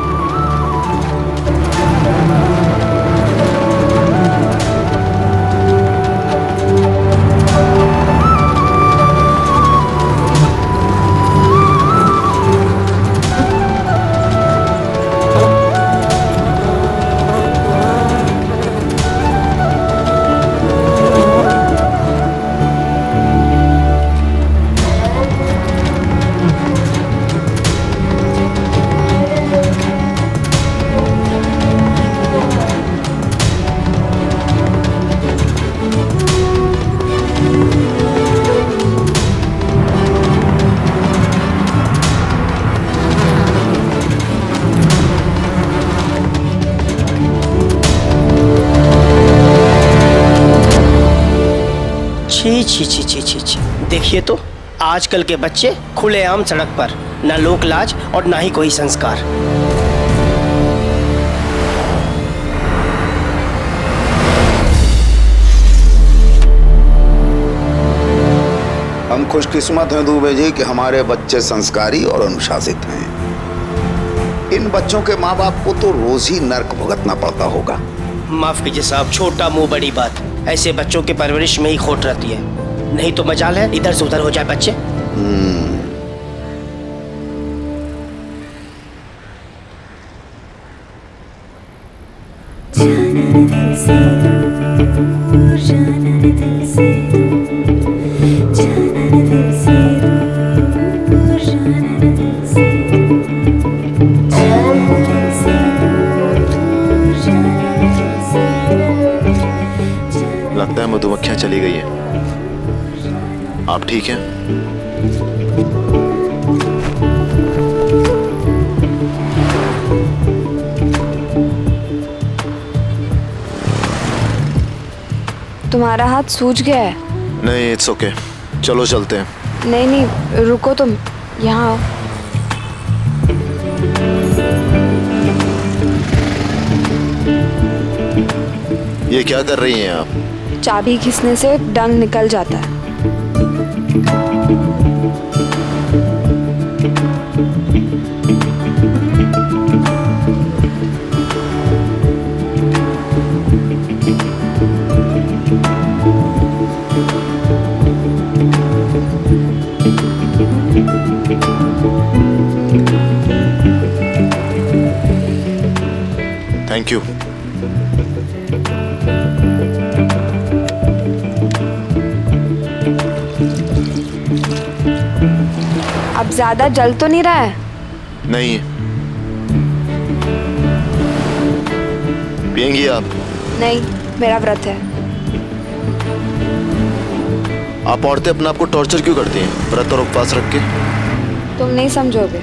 छी छी छी छी छी, देखिए तो आजकल के बच्चे खुलेआम सड़क पर, ना लोक लाज और ना ही कोई संस्कार। हम खुशकिस्मत हैं दुबे जी कि हमारे बच्चे संस्कारी और अनुशासित हैं। इन बच्चों के माँ बाप को तो रोज ही नर्क भुगतना पड़ता होगा। माफ कीजिए साहब, छोटा मुंह बड़ी बात, ऐसे बच्चों की परवरिश में ही खोट रहती है। नहीं तो मजाल है इधर से उधर हो जाए बच्चे। लगता है मधुमक्खियां चली गई है। आप ठीक हैं? तुम्हारा हाथ सूज गया है? नहीं, इट्स ओके, चलो चलते हैं। नहीं नहीं, रुको, तुम यहाँ आओ। ये क्या कर रही हैं आप? चाबी घिसने से डंग निकल जाता है। Thank you. अब ज्यादा जल तो नहीं रहा है? नहीं। पिएंगी आप? नहीं, मेरा व्रत है। आप औरतें अपने आप को टॉर्चर क्यों करती हैं व्रत और उपवास रख के? तुम नहीं समझोगे।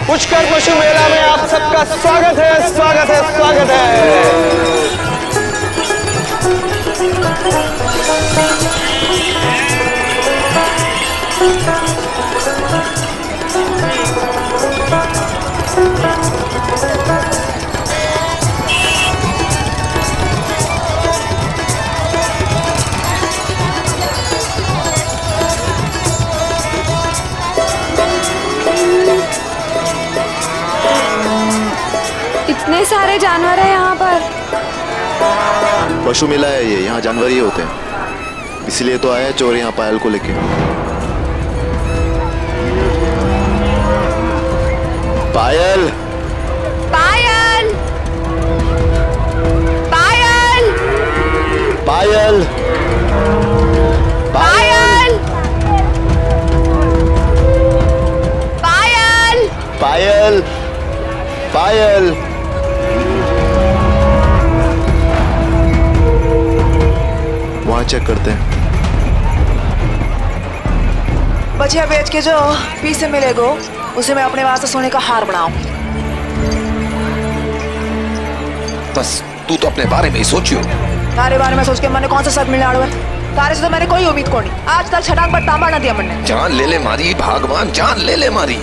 पुष्कर पशु मेला में आप सबका स्वागत है, स्वागत है, स्वागत है। इतने सारे जानवर हैं यहाँ पर। पशु मेला है ये, यहाँ जानवर ही होते हैं, इसलिए तो आए चोर यहाँ पायल को लेके। पायल, पायल, पायल, पायल, पायल, पायल, पायल, पायल। वहां चेक करते हैं। बचिया बेच के जो पैसे मिलेगो उसे मैं अपने वास्ते सोने का हार बनाऊं। बस तू तो अपने बारे में ही सोचियो। तारे बारे में सोच के मैंने कौन सा सच मिलने आड़ो है? तारे से तो मैंने कोई उम्मीद को नहीं। आजकल छटांग पर तांबा न दिया मैंने। जान ले ले मारी भगवान, जान ले ले मारी।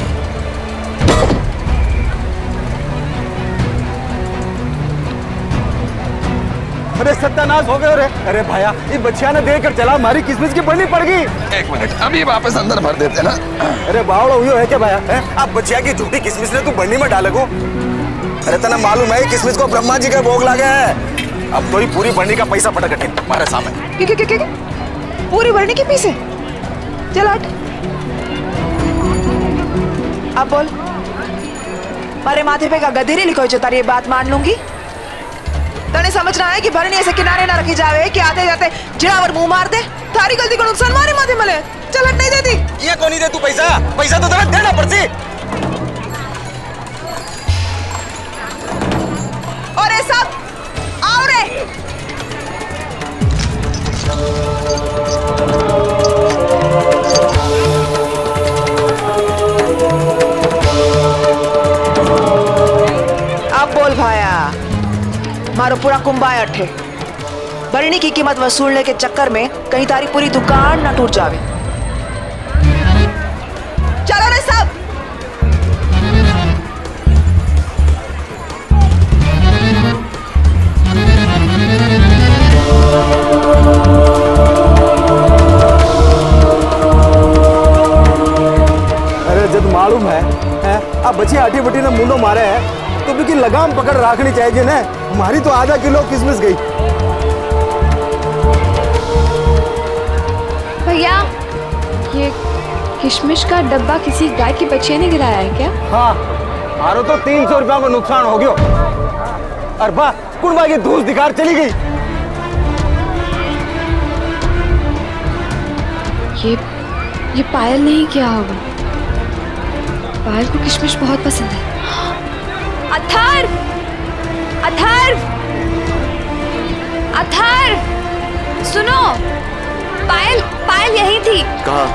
अरे सत्यानाश हो गए रे। अरे भाया ये बच्चिया ने देख कर चला, हमारी किस्मत की बलि पड़ गई। एक मिनट, अभी वापस अंदर भर देते ना। अरे बावड़ा हुई है क्या भाया? अब बच्चिया की झूठी किस्मत ने तू बन्नी में डाले को। अरे तना मालूम है किस्मत को ब्रह्मा जी का भोग लागे है। अब तो ही पूरी बन्नी का पैसा पटक कठिन हमारे सामने। क्या पूरी बन्नी के पीछे? चल हट। अब बोल, मारे माथे पे का गधेरी लिखो जो तारी ये बात मान लूंगी। तने समझना है कि भरनी ऐसे किनारे ना रखी जावे कि आते जाते जिड़ावर मुंह मार दे। थारी गलती को नुकसान मारे माथे मले। चल हट, नहीं देती। ये कौन नहीं दे तू पैसा? पैसा तो तेरा देना पड़ती। और ये सब आओ रे। अब बोल भाया, मारो पूरा कुंबाया अठे। भरनी की कीमत वसूलने के चक्कर में कहीं तारी पूरी दुकान ना टूट जावे। चलो रे सब। अरे जब मालूम है अब बच्चिया आटी बटी ने मुंडो मारे है तो भी की लगाम पकड़ रखनी चाहिए ना। हमारी तो आधा किलो किसमिस गई। भैया ये किशमिश का डब्बा किसी गाय की बच्ची ने गिराया है क्या? हाँ, मारो तो 300 रुपया को नुकसान हो गयो। और वाह कुंडा की धूल दिखार चली गई। ये पायल नहीं क्या होगा? पायल को किशमिश बहुत पसंद है। अथर्व, अथर्व, अथर्व, सुनो, पायल यही थी। कहाँ?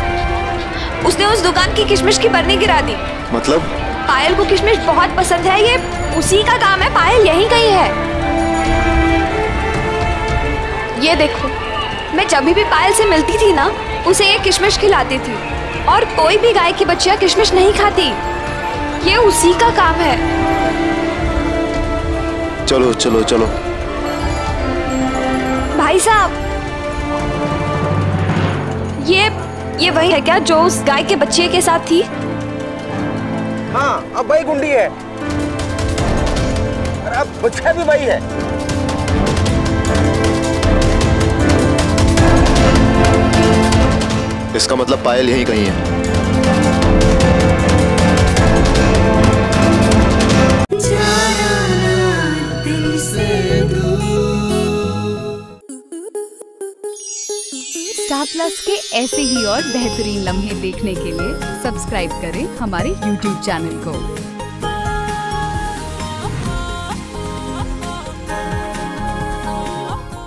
उसने उस दुकान की किशमिश की बरनी गिरा दी। मतलब? पायल को किशमिश बहुत पसंद है, ये उसी का काम है। पायल यहीं कहीं है। ये देखो, मैं जब भी पायल से मिलती थी ना, उसे ये किशमिश खिलाती थी। और कोई भी गाय की बच्चियां किशमिश नहीं खाती, ये उसी का काम है। चलो चलो चलो। भाई साहब, ये वही है क्या जो उस गाय के बच्चे के साथ थी? हाँ, अब भाई गुंडी है। और अब बच्चा भी भाई है। इसका मतलब पायल यहीं कहीं है। स्टार प्लस के ऐसे ही और बेहतरीन लम्हे देखने के लिए सब्सक्राइब करें हमारे YouTube चैनल को।